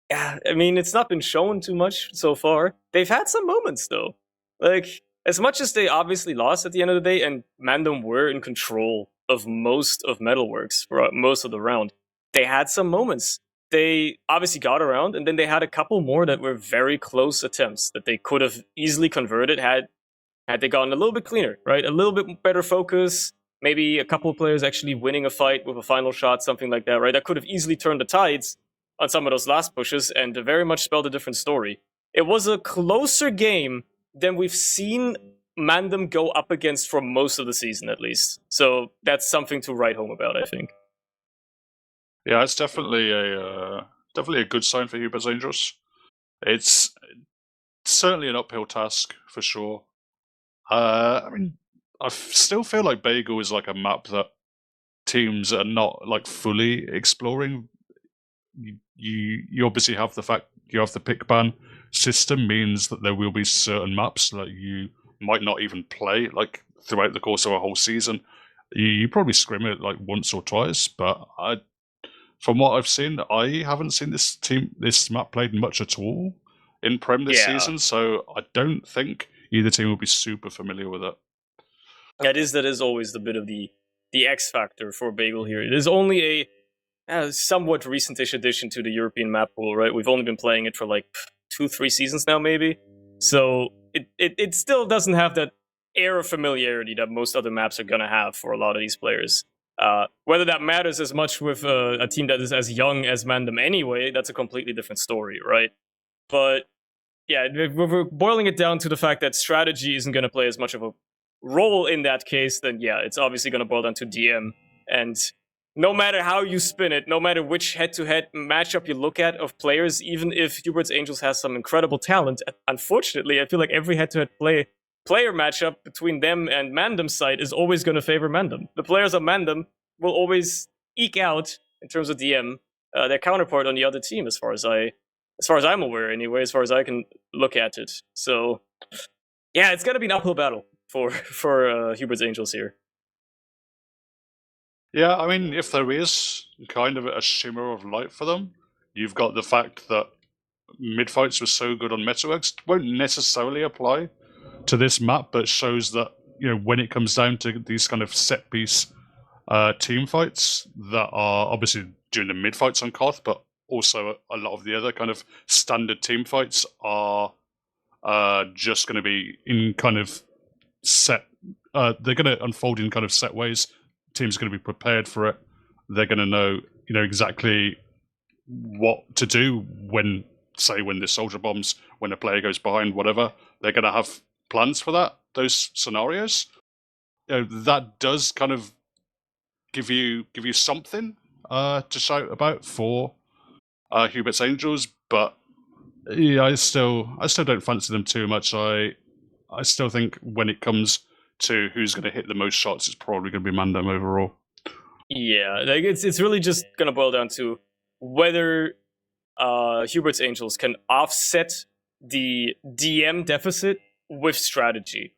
Yeah, I mean, it's not been shown too much so far. They've had some moments, though. Like, as much as they obviously lost at the end of the day, and MANDEM were in control of most of Metalworks for most of the round, they had some moments. They obviously got around, and then they had a couple more that were very close attempts that they could have easily converted had they gotten a little bit cleaner, right? A little bit better focus, maybe a couple of players actually winning a fight with a final shot, something like that, right? That could have easily turned the tides on some of those last pushes and very much spelled a different story. It was a closer game than we've seen MANDEM go up against for most of the season, at least. So that's something to write home about, I think. Yeah, it's definitely a good sign for Hubert's Angels. It's certainly an uphill task for sure. I mean, I still feel like Bagel is like a map that teams are not like fully exploring. You obviously have the fact you have the pick ban system, means that there will be certain maps that you might not even play like throughout the course of a whole season. You probably scrim it like once or twice, but from what I've seen, I haven't seen this map played much at all in Prem this season, so I don't think either team will be super familiar with it. That is always the bit of the X factor for Bagel here. It is only a somewhat recent-ish addition to the European map pool, right? We've only been playing it for like 2-3 seasons now, maybe. So it still doesn't have that air of familiarity that most other maps are gonna have for a lot of these players. Whether that matters as much with a team that is as young as MANDEM anyway, that's a completely different story, right? But yeah, if we're boiling it down to the fact that strategy isn't going to play as much of a role in that case, then yeah, it's obviously going to boil down to DM. And no matter how you spin it, no matter which head-to-head matchup you look at of players, even if Hubert's Angels has some incredible talent, unfortunately, I feel like every head-to-head player matchup between them and MANDEM's side is always going to favor MANDEM. The players of MANDEM will always eke out, in terms of DM, their counterpart on the other team, as far as I'm aware, anyway, as far as I can look at it. So, yeah, it's going to be an uphill battle for Hubert's Angels here. Yeah, I mean, if there is kind of a shimmer of light for them, you've got the fact that mid-fights were so good on Metalworks. Won't necessarily apply to this map, but shows that, when it comes down to these kind of set-piece team fights that are obviously during the mid-fights on Koth, but also a lot of the other kind of standard team fights are just going to be in kind of set. They're going to unfold in kind of set ways. Teams are going to be prepared for it. They're going to know, exactly what to do when the soldier bombs, when a player goes behind, whatever. They're going to have plans for those scenarios. that does kind of give you something to shout about for Hubert's Angels, but yeah, I still don't fancy them too much. I still think when it comes to who's going to hit the most shots, it's probably going to be MANDEM overall. Yeah, like it's really just gonna boil down to whether Hubert's Angels can offset the DM deficit with strategy.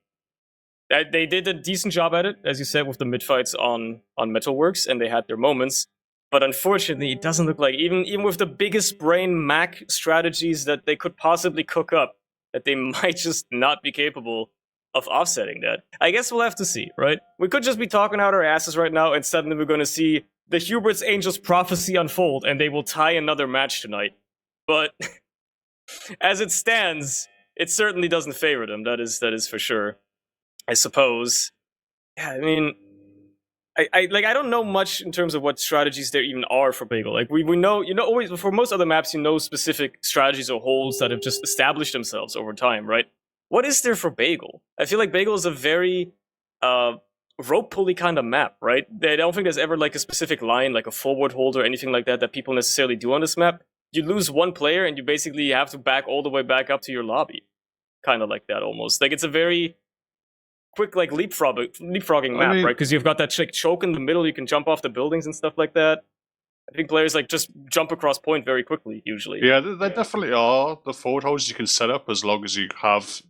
They did a decent job at it, as you said, with the mid fights on Metalworks, and they had their moments. But unfortunately, it doesn't look like even with the biggest brain Mac strategies that they could possibly cook up, that they might just not be capable of offsetting that. I guess we'll have to see, right? We could just be talking out our asses right now, and suddenly we're going to see the Hubert's Angels prophecy unfold, and they will tie another match tonight. But as it stands, it certainly doesn't favor them. That is for sure. I suppose. Yeah, I mean, I don't know much in terms of what strategies there even are for Bagel. Like we know, always for most other maps, specific strategies or holes that have just established themselves over time, right? What is there for Bagel? I feel like Bagel is a very rope pulley kind of map, right? I don't think there's ever like a specific line, like a forward hold or anything like that people necessarily do on this map. You lose one player and you basically have to back all the way back up to your lobby. Kind of like that almost. Like it's a very quick like leapfrogging map, right? Because you've got that choke in the middle, you can jump off the buildings and stuff like that. I think players like just jump across point very quickly usually. Yeah, there definitely are the forward holds you can set up as long as you have,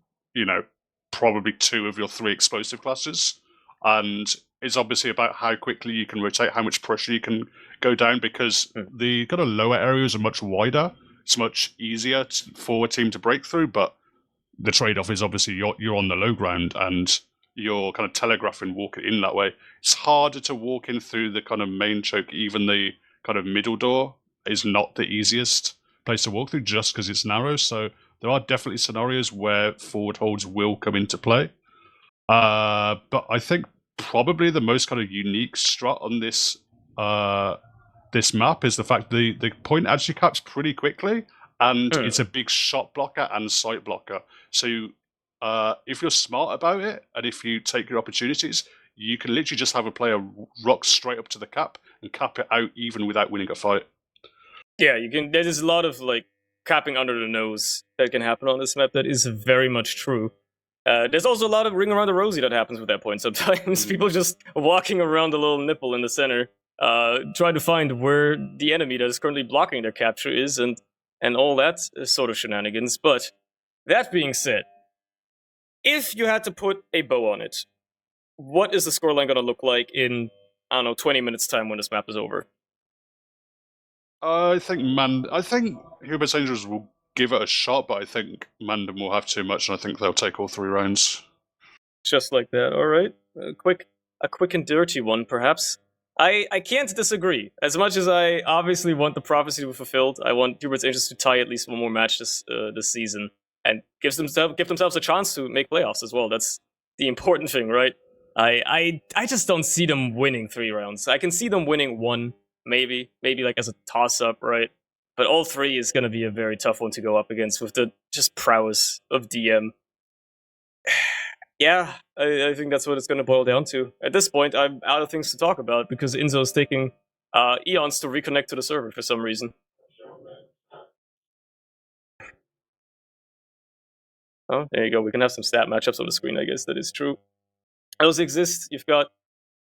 probably 2 of your 3 explosive classes. And it's obviously about how quickly you can rotate, how much pressure you can go down, because the kind of lower areas are much wider. It's much easier for a team to break through, but the trade-off is obviously you're on the low ground and you're kind of telegraphing walking in that way. It's harder to walk in through the kind of main choke. Even the kind of middle door is not the easiest place to walk through just because it's narrow. So there are definitely scenarios where forward holds will come into play. But I think probably the most kind of unique strat on this this map is the fact the point actually caps pretty quickly, and it's a big shot blocker and sight blocker. So if you're smart about it, and if you take your opportunities, you can literally just have a player rock straight up to the cap and cap it out even without winning a fight. Yeah, you can. There's a lot of like capping under the nose that can happen on this map. That is very much true. There's also a lot of ring around the rosy that happens with that point sometimes. People just walking around the little nipple in the center, trying to find where the enemy that is currently blocking their capture is, and all that sort of shenanigans. But that being said, if you had to put a bow on it, what is the scoreline going to look like in, 20 minutes time when this map is over? I think Hubert's Angels will give it a shot, but I think MANDEM will have too much, and I think they'll take all 3 rounds. Just like that, all right. A quick and dirty one, perhaps. I can't disagree. As much as I obviously want the prophecy to be fulfilled, I want Hubert's Angels to tie at least one more match this season, and give themselves a chance to make playoffs as well. That's the important thing, right? I just don't see them winning 3 rounds. I can see them winning 1, maybe like as a toss-up, right? But all 3 is going to be a very tough one to go up against with the just prowess of DM. Yeah, I think that's what it's going to boil down to. At this point, I'm out of things to talk about because Inzo is taking eons to reconnect to the server for some reason. Oh, there you go. We can have some stat matchups on the screen, I guess. That is true. Those exist. You've got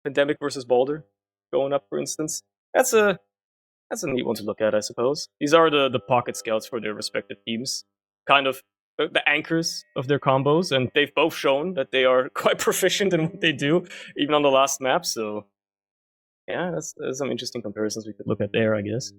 Pandemic versus Balder going up, for instance. That's a neat one to look at, I suppose. These are the pocket scouts for their respective teams. Kind of the anchors of their combos, and they've both shown that they are quite proficient in what they do, even on the last map, so yeah, that's some interesting comparisons we could look at there, I guess.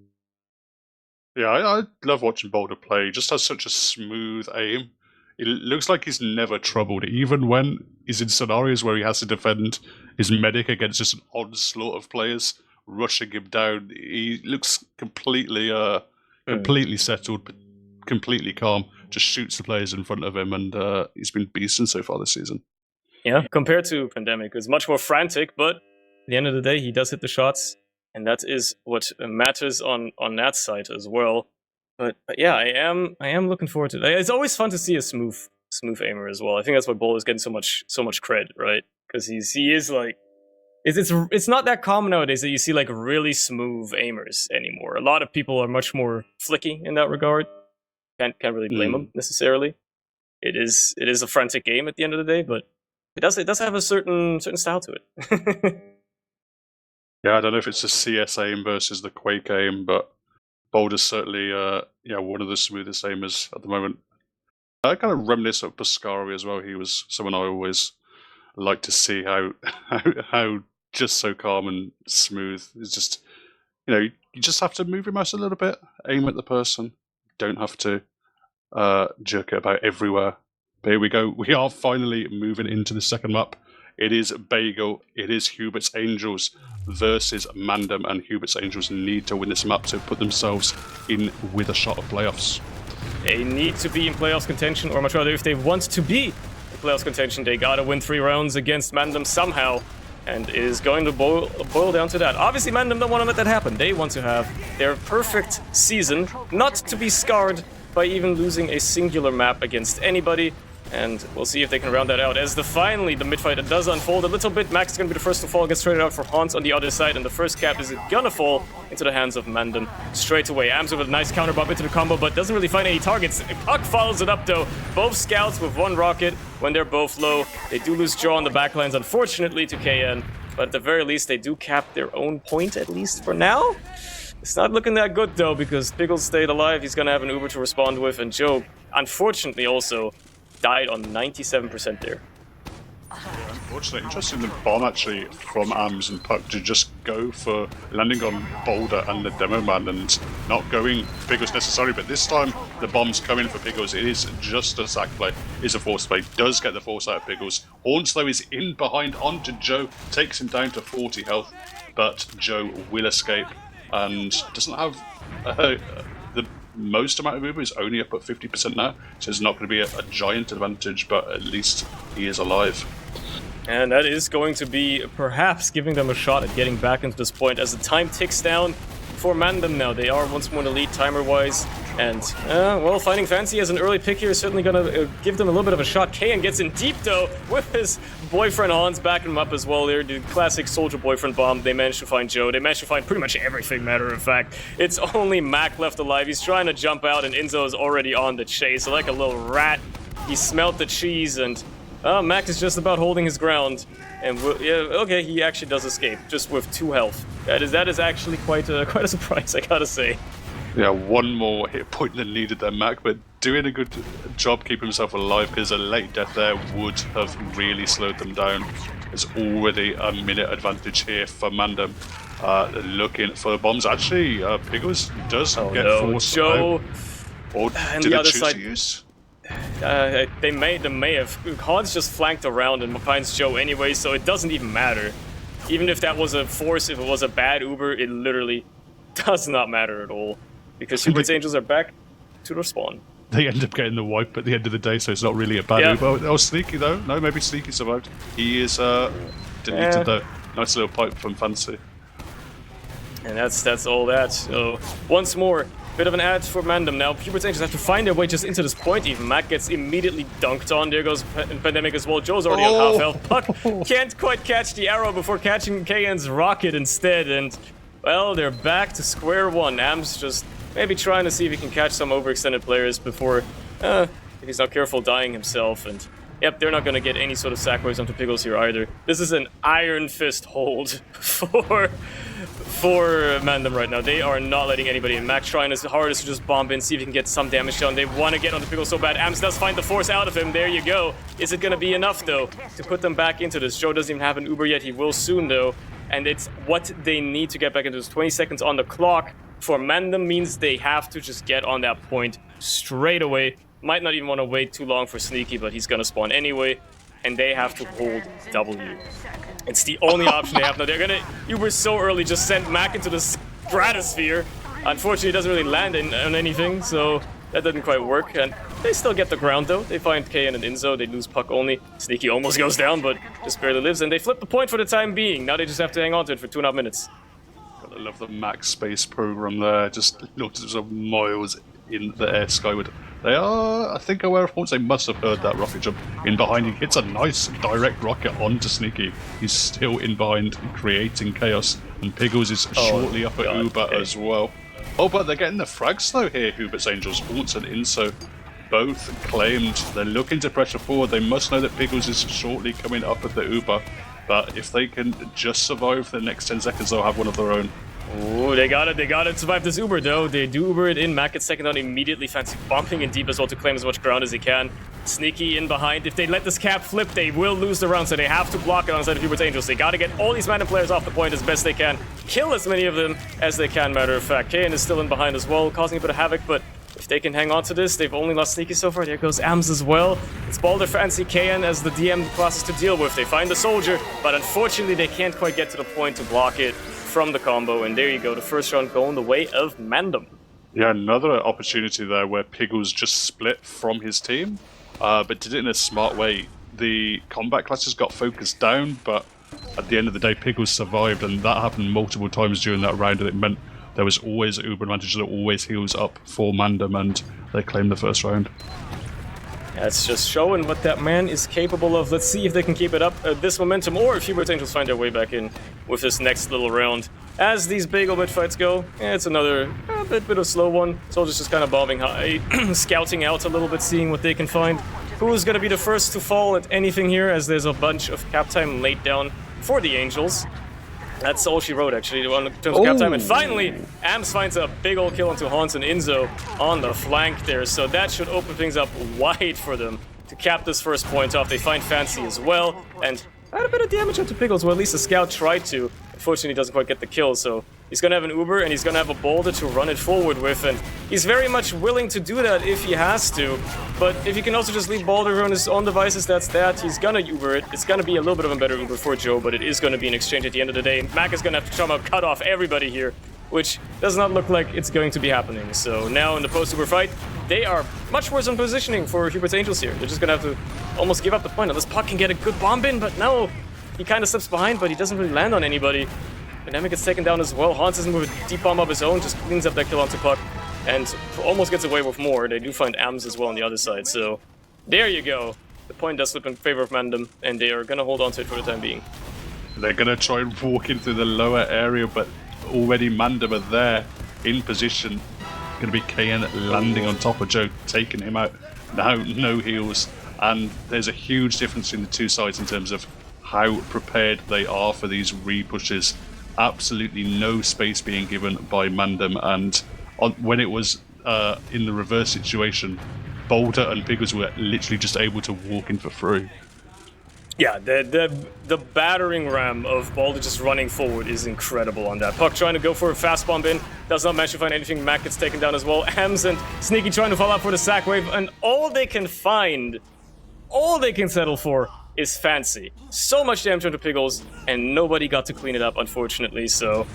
Yeah, I love watching Boulder play. He just has such a smooth aim. It looks like he's never troubled, even when he's in scenarios where he has to defend his medic against just an onslaught of players rushing him down. He looks completely settled, but completely calm. Just shoots the players in front of him, and he's been beasting so far this season. Yeah, compared to Pandemic, it's much more frantic, but at the end of the day, he does hit the shots, and that is what matters on that side as well. But yeah, I am looking forward to it. It's always fun to see a smooth aimer as well. I think that's why Bull is getting so much cred, right? because he is like it's not that common nowadays that you see like really smooth aimers anymore. A lot of people are much more flicky in that regard. Can't really blame them necessarily. It is a frantic game at the end of the day, but it does have a certain style to it. Yeah, I don't know if it's the CS aim versus the Quake aim, but Boulder's certainly one of the smoothest aimers at the moment. I kind of reminisce of Pascari as well. He was someone I always liked to see how just so calm and smooth. It's just, you just have to move your mouse a little bit, aim at the person. Don't have to jerk it about everywhere. But here we go. We are finally moving into the second map. It is Bagel. It is Hubert's Angels versus MANDEM, and Hubert's Angels need to win this map to put themselves in with a shot of playoffs. They need to be in playoffs contention, or much rather, if they want to be in playoffs contention, they gotta win 3 rounds against MANDEM somehow, and it is going to boil down to that. Obviously, MANDEM don't want to let that happen. They want to have their perfect season, not to be scarred by even losing a singular map against anybody. And we'll see if they can round that out. As finally the mid-fight does unfold a little bit, Max is going to be the first to fall, gets traded out for Hans on the other side, and the first cap is gonna fall into the hands of MANDEM straight away. Ams with a nice counter bump into the combo, but doesn't really find any targets. Puck follows it up though. Both scouts with 1 rocket when they're both low. They do lose Jaw on the backlines, unfortunately, to KN, but at the very least they do cap their own point, at least for now. It's not looking that good though, because Pickles stayed alive. He's gonna have an Uber to respond with, and Joe, unfortunately, also died on 97% there. Unfortunately, interesting the bomb actually from Ams and Puck to just go for landing on Boulder and the Demo Man and not going Pickles necessarily, but this time the bomb's coming for Pickles. It is just a sack play, is a force play, does get the force out of Pickles. Horns though is in behind onto Joe, takes him down to 40 health, but Joe will escape and doesn't have the most amount of Uber, is only up at 50% now, so it's not going to be a giant advantage, but at least he is alive. And that is going to be perhaps giving them a shot at getting back into this point as the time ticks down for MANDEM now. They are once more in the lead timer-wise, and, well, finding Fancy as an early pick here is certainly going to give them a little bit of a shot. Kayan gets in deep, though, with his boyfriend Hans backing him up as well there. The classic soldier boyfriend bomb. They managed to find Joe. They managed to find pretty much everything, matter of fact. It's only Mac left alive. He's trying to jump out, and Inzo is already on the chase. So like a little rat, he smelt the cheese, and Mac is just about holding his ground. And okay, he actually does escape, just with 2 health. That is actually quite a surprise, I gotta say. Yeah, 1 more hit point than needed there, Mac, but doing a good job keeping himself alive, because a late death there would have really slowed them down. There's already a minute advantage here for MANDEM. Looking for the bombs. Actually, Pickles does get forced Joe. out. Or And did the it other choose side, to use? they may have. Hans just flanked around and finds Joe anyway, so it doesn't even matter. Even if that was a force, if it was a bad Uber, it literally does not matter at all. Because Hubert's Angels are back to respawn. They end up getting the wipe at the end of the day, so it's not really a bad Uber. Oh, Sneaky though. No, maybe Sneaky survived. He is deleted though. Nice little pipe from Fancy. And that's all that. So once more, bit of an ad for MANDEM now. Hubert's Angels have to find their way just into this point. Even Mac gets immediately dunked on. There goes Pandemic as well. Joe's already on half health. Puck can't quite catch the arrow before catching KN's rocket instead. And, well, they're back to square one. Am's just maybe trying to see if he can catch some overextended players before, if he's not careful, dying himself. And, yep, they're not going to get any sort of sack waves onto Pickles here either. This is an iron fist hold for MANDEM right now. They are not letting anybody in. Mac trying his hardest to just bomb in, see if he can get some damage done. They want to get onto Pickles so bad. Ams does find the force out of him. There you go. Is it going to be enough, though, to put them back into this? Joe doesn't even have an Uber yet. He will soon, though. And it's what they need to get back into this. 20 seconds on the clock for MANDEM means they have to just get on that point straight away. Might not even want to wait too long for Sneaky, but he's going to spawn anyway. And they have to hold W. It's the only option they have now. They're going to Uber so early, just send Mac into the stratosphere. Unfortunately, it doesn't really land on anything, so that didn't quite work. And they still get the ground, though. They find KN and Inzo. They lose Puck only. Sneaky almost goes down, but just barely lives. And they flip the point for the time being. Now they just have to hang on to it for 2.5 minutes. I love the Max space program there. Just looked at some miles in the air skyward. They are, I think, aware of haunts. They must have heard that rocket jump in behind. He hits a nice direct rocket onto Sneaky. He's still in behind, creating chaos. And Piggles is shortly up at Hubert as well. Oh, but they're getting the frags though here, Hubert's Angels. Haunts and Inso both claimed. They're looking to pressure forward. They must know that Piggles is shortly coming up at the Uber. But if they can just survive the next 10 seconds, they'll have one of their own. Oh, they got it. They got it. Survive this Uber, though. They do Uber it in. Mac gets second on immediately. Fancy bumping in deep as well to claim as much ground as he can. Sneaky in behind. If they let this cap flip, they will lose the round, so they have to block it on the side of Hubert's Angels. They got to get all these MANDEM players off the point as best they can. Kill as many of them as they can, matter of fact. KN is still in behind as well, causing a bit of havoc, but if they can hang on to this, they've only lost Sneaky so far. There goes AMS as well. It's Balder, Fancy, KN as the DM classes to deal with. They find the soldier, but unfortunately they can't quite get to the point to block it from the combo, and there you go, the first round going the way of MANDEM. Yeah, another opportunity there where Piggles just split from his team, but did it in a smart way. The combat classes got focused down, but at the end of the day, Piggles survived, and that happened multiple times during that round, and it meant there was always Uber advantage, there always heals up for MANDEM, and they claimed the first round. That's just showing what that man is capable of. Let's see if they can keep it up, this momentum, or if Hubert's Angels find their way back in with this next little round. As these Bagel mid fights go, it's another bit of slow one. Soldiers just kind of bombing high, scouting out a little bit, seeing what they can find. Who's going to be the first to fall at anything here, as there's a bunch of cap time laid down for the Angels. That's all she wrote, actually, in terms of cap time. And finally, AMS finds a big old kill onto Hans and Inzo on the flank there. So that should open things up wide for them to cap this first point off. They find Fancy as well, and add a bit of damage onto Piggles. Well, at least the scout tried to. Unfortunately, he doesn't quite get the kill, so he's going to have an Uber, and he's going to have a Boulder to run it forward with, and he's very much willing to do that if he has to. But if he can also just leave Boulder on his own devices, that's that. He's going to Uber it. It's going to be a little bit of a better Uber for Joe, but it is going to be an exchange at the end of the day. Mac is going to have to somehow cut off everybody here, which does not look like it's going to be happening. So now in the post-Uber fight, they are much worse on positioning for Hubert's Angels here. They're just going to have to almost give up the point. Unless Puck can get a good bomb in, but no. He kind of slips behind, but he doesn't really land on anybody. Dynamic gets taken down as well. Hans doesn't move a deep bomb of his own, just cleans up that kill onto Puck, and almost gets away with more. They do find AMS as well on the other side, so there you go. The point does slip in favor of MANDEM, and they are going to hold on to it for the time being. They're going to try and walk into the lower area, but already MANDEM are there in position. Going to be KN landing on top of Joe, taking him out. Now, no heals, and there's a huge difference in the two sides in terms of how prepared they are for these re-pushes. Absolutely no space being given by MANDEM, and when it was in the reverse situation, Boulder and Piggles were literally just able to walk in for free. Yeah, the battering ram of Boulder just running forward is incredible on that. Puck trying to go for a fast bomb in, does not manage to find anything. Mac gets taken down as well. AMS and Sneaky trying to fall out for the sack wave, and all they can find, all they can settle for is Fancy. So much damage onto Piggles, and nobody got to clean it up, unfortunately, so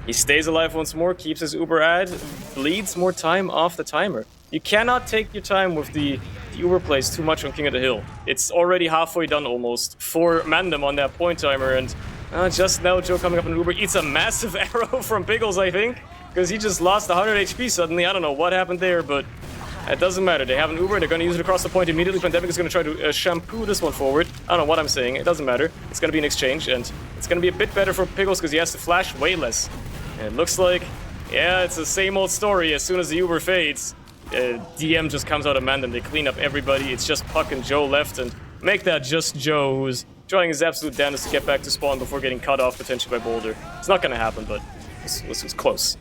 he stays alive once more, keeps his Uber ad, bleeds more time off the timer. You cannot take your time with the Uber plays too much on King of the Hill. It's already halfway done almost for MANDEM on that point timer, and just now Joe coming up on Uber eats a massive arrow from Piggles, I think, because he just lost 100 HP suddenly. I don't know what happened there, but it doesn't matter. They have an Uber, they're going to use it across the point immediately. Pandemic is going to try to shampoo this one forward. I don't know what I'm saying, it doesn't matter. It's going to be an exchange, and it's going to be a bit better for Piggles because he has to flash way less. And it looks like, yeah, it's the same old story. As soon as the Uber fades, DM just comes out of MANDEM. They clean up everybody. It's just Puck and Joe left, and make that just Joe, who's trying his absolute damnedest to get back to spawn before getting cut off potentially by Boulder. It's not going to happen, but it was close.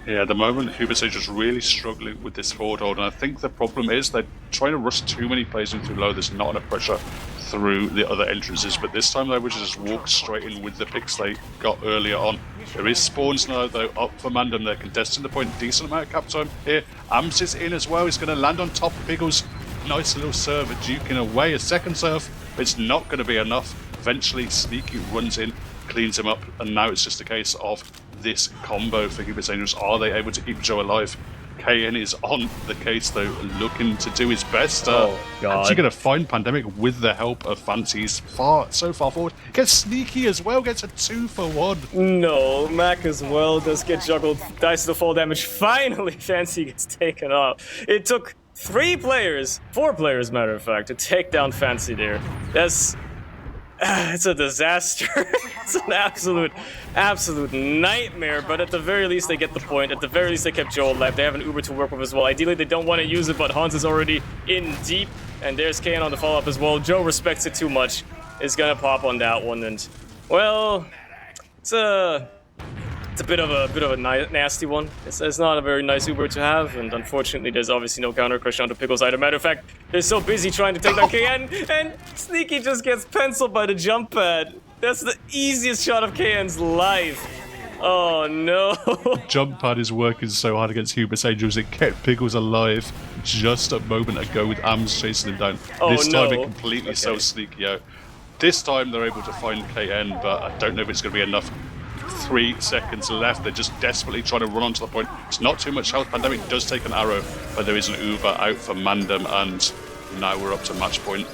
Yeah, at the moment, Hubert is just really struggling with this forward hold, and I think the problem is they're trying to rush too many players in too low. There's not enough pressure through the other entrances, but this time they would just walk straight in with the picks they got earlier on. There is spawns now, though, up for MANDEM. They're contesting the point, decent amount of cap time here. AMS is in as well. He's going to land on top of Piggles. Nice little serve, duking away. A second serve, it's not going to be enough. Eventually, Sneaky runs in, cleans him up, and now it's just a case of this combo for Hubert's Angels. Are they able to keep Joe alive? KN is on the case, though, looking to do his best. God. Actually going to find Pandemic with the help of Fancy's so far forward. Gets Sneaky as well, gets a 2-for-1. No, Mac as well does get juggled. Dice to the fall damage. Finally, Fancy gets taken off. It took 4 players, matter of fact, to take down Fancy there. That's... it's a disaster. It's an absolute nightmare, but at the very least they get the point. At the very least they kept Joe alive. They have an Uber to work with as well. Ideally they don't want to use it, but Hans is already in deep, and there's KN on the follow-up as well. Joe respects it too much. Is gonna pop on that one, and well, it's a bit of a nasty one. It's not a very nice Uber to have, and unfortunately there's obviously no counter crush onto Pickles either. Matter of fact, they're so busy trying to take down KN, and Sneaky just gets penciled by the jump pad. That's the easiest shot of KN's life. Oh no. Jump pad is working so hard against Hubert's Angels, it kept Pickles alive just a moment ago with Ams chasing him down. Oh, this time no. it completely sells Sneaky out. This time they're able to find KN, but I don't know if it's going to be enough. 3 seconds left. They're just desperately trying to run onto the point. It's not too much health. Pandemic does take an arrow, but there is an Uber out for Mandem, and now we're up to match point.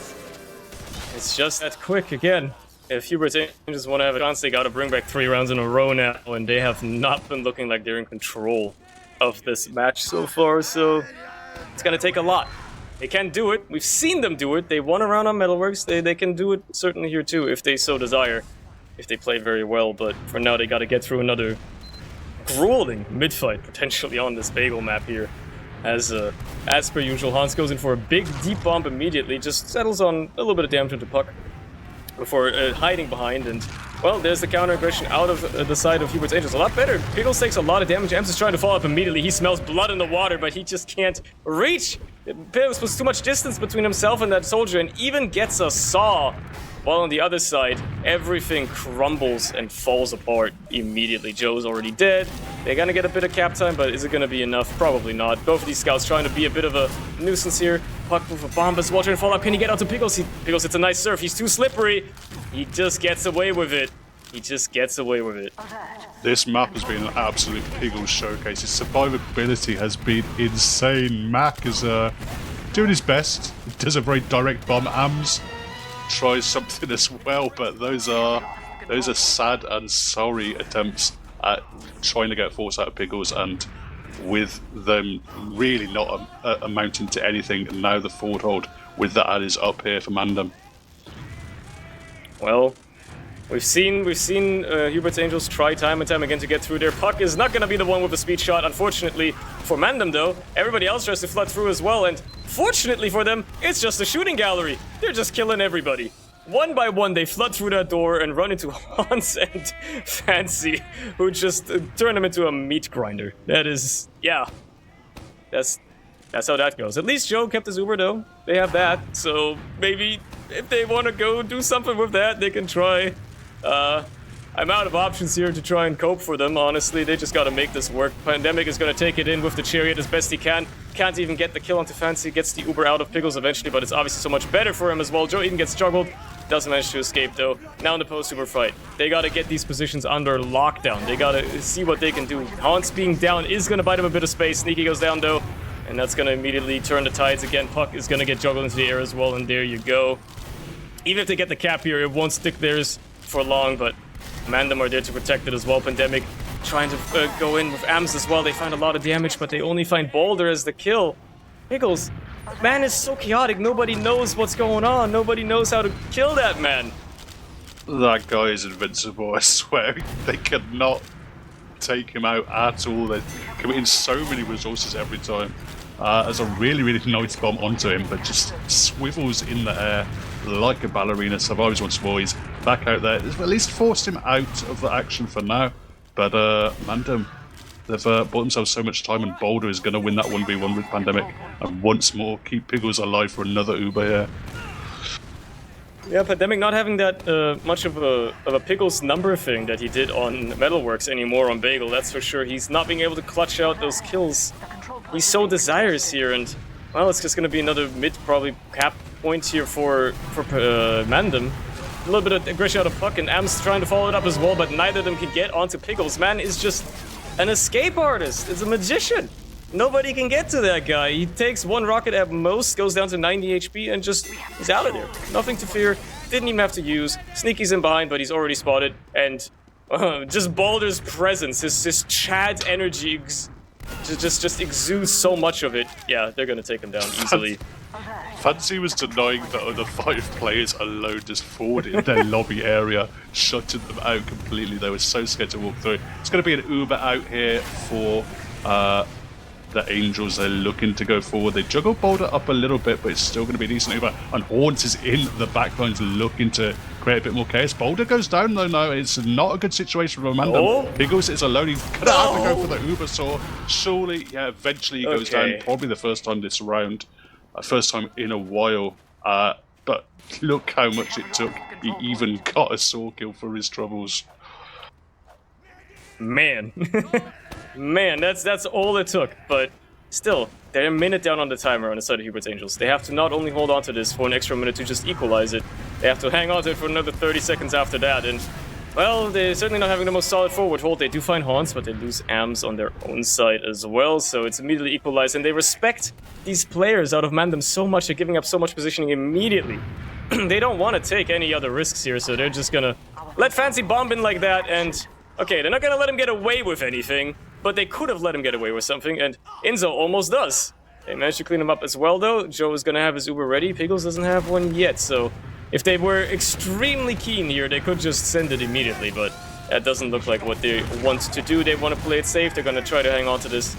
It's just that quick again. If Hubert's Angels want to have a chance, they got to bring back 3 rounds in a row now, and they have not been looking like they're in control of this match so far, so it's going to take a lot. They can do it. We've seen them do it. They won a round on Metalworks. They can do it certainly here too, if they so desire. If they play very well, but for now they gotta get through another grueling mid-fight potentially on this Bagel map here. As per usual, Hans goes in for a big deep bomb immediately, just settles on a little bit of damage to the puck before hiding behind, and well, there's the counter aggression out of the side of Hubert's Angels. A lot better. Pickles takes a lot of damage. Ems is trying to follow up immediately. He smells blood in the water, but he just can't reach. Pickles was too much distance between himself and that soldier, and even gets a saw. While on the other side, everything crumbles and falls apart immediately. Joe's already dead. They're gonna get a bit of cap time, but is it gonna be enough? Probably not. Both of these scouts trying to be a bit of a nuisance here. Puck with a bomb as well, trying to fall up. Can he get out to Pickles? Pickles, it's a nice surf. He's too slippery. He just gets away with it. This map has been an absolute Pickles showcase. His survivability has been insane. Mac is doing his best. He does a very direct bomb. Ams tries something as well, but those are sad and sorry attempts at trying to get force out of Pickles, and with them really not amounting to anything. And now the forward hold with that is up here for Mandem. Well, we've seen Hubert's Angels try time and time again to get through. Their puck is not going to be the one with the speed shot, unfortunately for Mandem though. Everybody else tries to flood through as well, and fortunately for them, it's just a shooting gallery. They're just killing everybody. One by one, they flood through that door and run into Hans and Fancy, who just turn them into a meat grinder. That is, yeah, that's how that goes. At least Joe kept his Uber though. They have that, so maybe if they want to go do something with that, they can try. I'm out of options here to try and cope for them, honestly. They just gotta make this work. Pandemic is gonna take it in with the Chariot as best he can. Can't even get the kill onto Fancy. Gets the Uber out of Pickles eventually, but it's obviously so much better for him as well. Joe even gets juggled. Doesn't manage to escape though. Now in the post-Uber fight, they gotta get these positions under lockdown. They gotta see what they can do. Hans being down is gonna bite him a bit of space. Sneaky goes down though, and that's gonna immediately turn the tides again. Puck is gonna get juggled into the air as well, and there you go. Even if they get the cap here, it won't stick theirs for long, but Mandem are there to protect it as well. Pandemic trying to go in with Ams as well. They find a lot of damage, but they only find Boulder as the kill. Pickles, man is so chaotic. Nobody knows what's going on. Nobody knows how to kill that man. That guy is invincible, I swear. They cannot take him out at all. They're committing so many resources every time. As a really, really nice bomb onto him, but just swivels in the air like a ballerina. Survives once more. He's back out there. They've at least forced him out of the action for now. But Mandem, they've bought themselves so much time, and Boulder is going to win that 1v1 with Pandemic, and once more keep Pickles alive for another Uber here. Yeah, Pandemic not having that much of a Pickles number thing that he did on Metalworks anymore on Bagel, that's for sure. He's not being able to clutch out those kills he so desires here, and well, it's just going to be another mid probably cap point here for Mandem. A little bit of aggression out of Puck, and Am's trying to follow it up as well, but neither of them can get onto Pickles. Man is just an escape artist. It's a magician. Nobody can get to that guy. He takes one rocket at most, goes down to 90 HP, and just he's out of there. Nothing to fear. Didn't even have to use. Sneaky's in behind, but he's already spotted. And just Boulder's presence, his Chad energy just exudes so much of it. Yeah, they're gonna take him down easily. Fancy was denying the other 5 players alone, just forward in their lobby area, shutting them out completely. They were so scared to walk through. It's going to be an Uber out here for the Angels. They're looking to go forward. They juggle Boulder up a little bit, but it's still going to be a decent Uber. And Horns is in the backlines looking to create a bit more chaos. Boulder goes down though. No, it's not a good situation for MANDEM. Oh. Piggles is alone. He's going to have to go for the Uber saw. Surely, yeah, eventually he goes down. Probably the first time this round. First time in a while. But look how much it took. He even got a saw kill for his troubles. Man. Man, that's all it took. But still, they're a minute down on the timer on the side of Hubert's Angels. They have to not only hold on to this for an extra minute to just equalize it, they have to hang on to it for another 30 seconds after that. And, well, they're certainly not having the most solid forward hold. They do find Haunts, but they lose AMS on their own side as well. So it's immediately equalized. And they respect these players out of MANDEM so much. They're giving up so much positioning immediately. They don't want to take any other risks here, so they're just gonna let Fancy bomb in like that. And, okay, they're not gonna let him get away with anything, but they could have let him get away with something, and Inzo almost does. They managed to clean him up as well, though. Joe is going to have his Uber ready. Piggles doesn't have one yet, so if they were extremely keen here, they could just send it immediately, but that doesn't look like what they want to do. They want to play it safe. They're going to try to hang on to this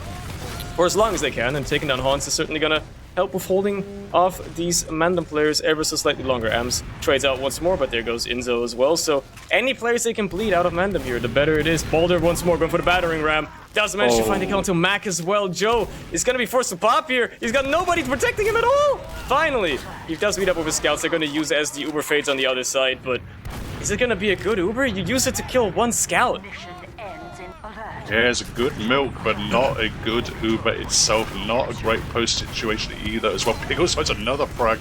for as long as they can, and taking down Hans is certainly going to help with holding off these MANDEM players ever so slightly longer. AMS trades out once more, but there goes Inzo as well. So any players they can bleed out of MANDEM here, the better it is. Boulder once more going for the battering ram. Does manage to find the kill onto Mac as well. Joe is going to be forced to pop here. He's got nobody protecting him at all. Finally, he does meet up with his scouts. They're going to use it as the Uber fades on the other side, but is it going to be a good Uber? You use it to kill one scout. Yeah, it's a good milk, but not a good Uber itself. Not a great post situation either as well. Piggles finds another frag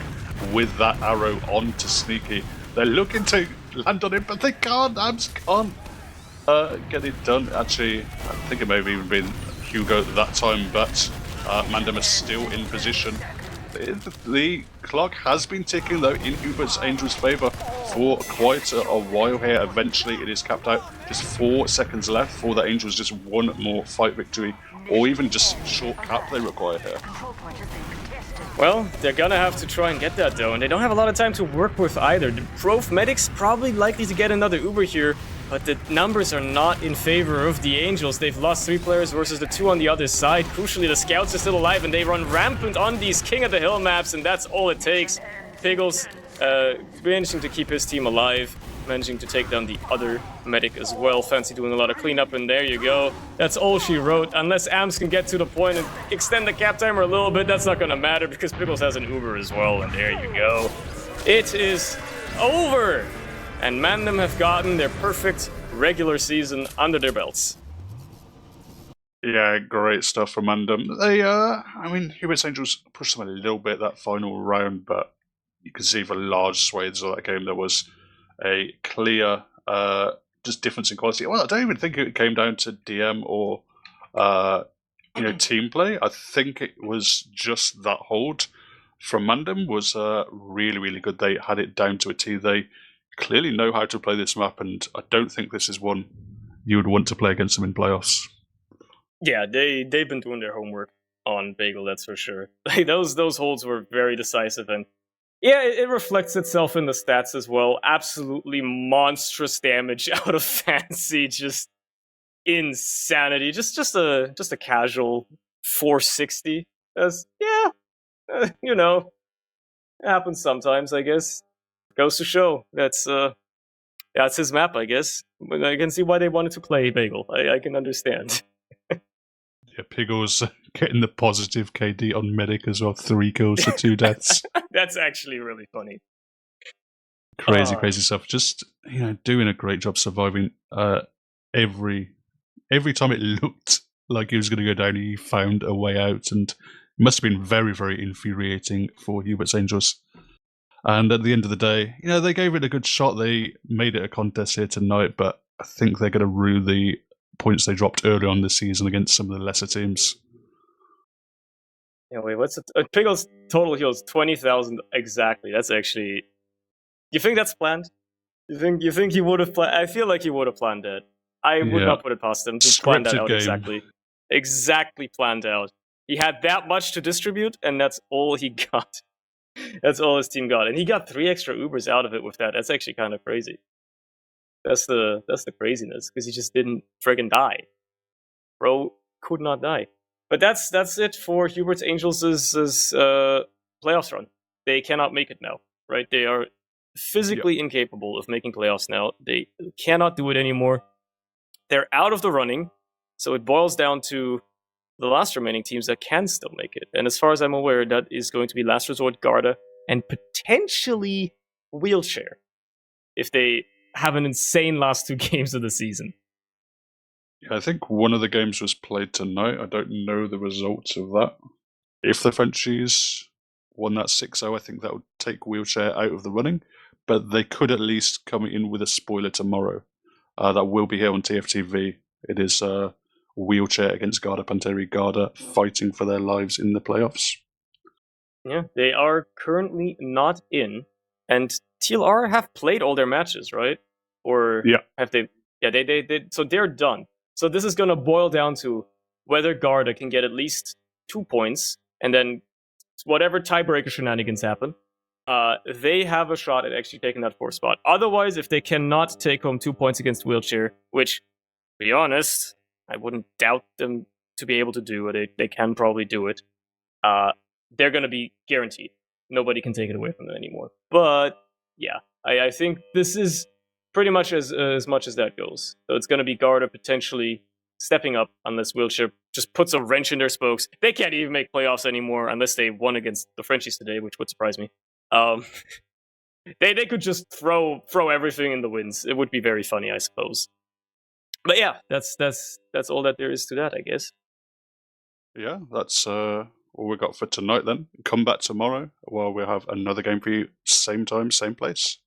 with that arrow onto Sneaky. They're looking to land on him, but they can't. AMS can't get it done. Actually, I think it may have even been Hugo at that time, but MANDEM is still in position. The clock has been ticking though in Hubert's Angels' favour for quite a while here. Eventually it is capped out. Just 4 seconds left for the Angels. Just one more fight victory, or even just short cap they require here. Well, they're gonna have to try and get that though, and they don't have a lot of time to work with either. The Prof Medics probably likely to get another Uber here, but the numbers are not in favor of the Angels. They've lost 3 players versus the 2 on the other side. Crucially, the Scouts are still alive, and they run rampant on these King of the Hill maps, and that's all it takes. Piggles managing to keep his team alive, managing to take down the other medic as well. Fancy doing a lot of cleanup, and there you go. That's all she wrote. Unless AMS can get to the point and extend the cap timer a little bit, that's not gonna matter because Piggles has an Uber as well, and there you go. It is over! And MANDEM have gotten their perfect regular season under their belts. Yeah, great stuff from MANDEM. They, I mean, Hubert's Angels pushed them a little bit that final round, but you can see for large swathes of that game there was a clear just difference in quality. Well, I don't even think it came down to DM or team play. I think it was just that hold from MANDEM was really, really good. They had it down to a T. They clearly know how to play this map, and I don't think this is one you would want to play against them in playoffs. Yeah, they've been doing their homework on Bagel, that's for sure. Those holds were very decisive, and yeah, it reflects itself in the stats as well. Absolutely monstrous damage out of Fancy, just insanity. Just a casual 460. It happens sometimes, I guess. Goes to show that's his map, I guess. But I can see why they wanted to play Bagel. I can understand. Yeah, Piggles getting the positive KD on Medic as well. 3 kills for 2 deaths. That's actually really funny. Crazy stuff. Just doing a great job surviving. Every time it looked like he was going to go down, he found a way out, and it must have been very, very infuriating for Hubert's Angels. And at the end of the day, they gave it a good shot. They made it a contest here tonight, but I think they're going to rue the points they dropped early on this season against some of the lesser teams. Yeah, wait, what's it? Piggles total heals 20,000 exactly. That's actually. You think that's planned? You think he would have planned? I feel like he would have planned that. I would not put it past him to plan that out exactly. exactly planned out. He had that much to distribute, and that's all he got. That's all his team got, and he got 3 extra Ubers out of it with that. That's actually kind of crazy. That's the craziness, because he just didn't friggin' die. Bro could not die. But that's it for Hubert's Angels' playoffs run. They cannot make it now, right? They are physically incapable of making playoffs now. They cannot do it anymore. They're out of the running, so it boils down to the last remaining teams that can still make it. And as far as I'm aware, that is going to be Last Resort, Garda, and potentially Wheelchair, if they have an insane last 2 games of the season. Yeah, I think one of the games was played tonight. I don't know the results of that. If the Frenchies won that 6-0, I think that would take Wheelchair out of the running, but they could at least come in with a spoiler tomorrow. That will be here on TFTV. It is Wheelchair against Garda Panteri. Garda fighting for their lives in the playoffs. Yeah, they are currently not in, and TLR have played all their matches, right? Or have they? Yeah, they so they're done. So this is going to boil down to whether Garda can get at least 2 points, and then whatever tiebreaker shenanigans happen, they have a shot at actually taking that 4th spot. Otherwise, if they cannot take home 2 points against Wheelchair, which, to be honest, I wouldn't doubt them to be able to do it. They can probably do it. They're going to be guaranteed. Nobody can take it away from them anymore. But yeah, I think this is pretty much as much as that goes. So it's going to be Garda potentially stepping up unless Wheelchair just puts a wrench in their spokes. They can't even make playoffs anymore unless they won against the Frenchies today, which would surprise me. They could just throw everything in the winds. It would be very funny, I suppose. But yeah, that's all that there is to that, I guess. Yeah, that's all we got for tonight then. Come back tomorrow while we'll have another game for you. Same time, same place.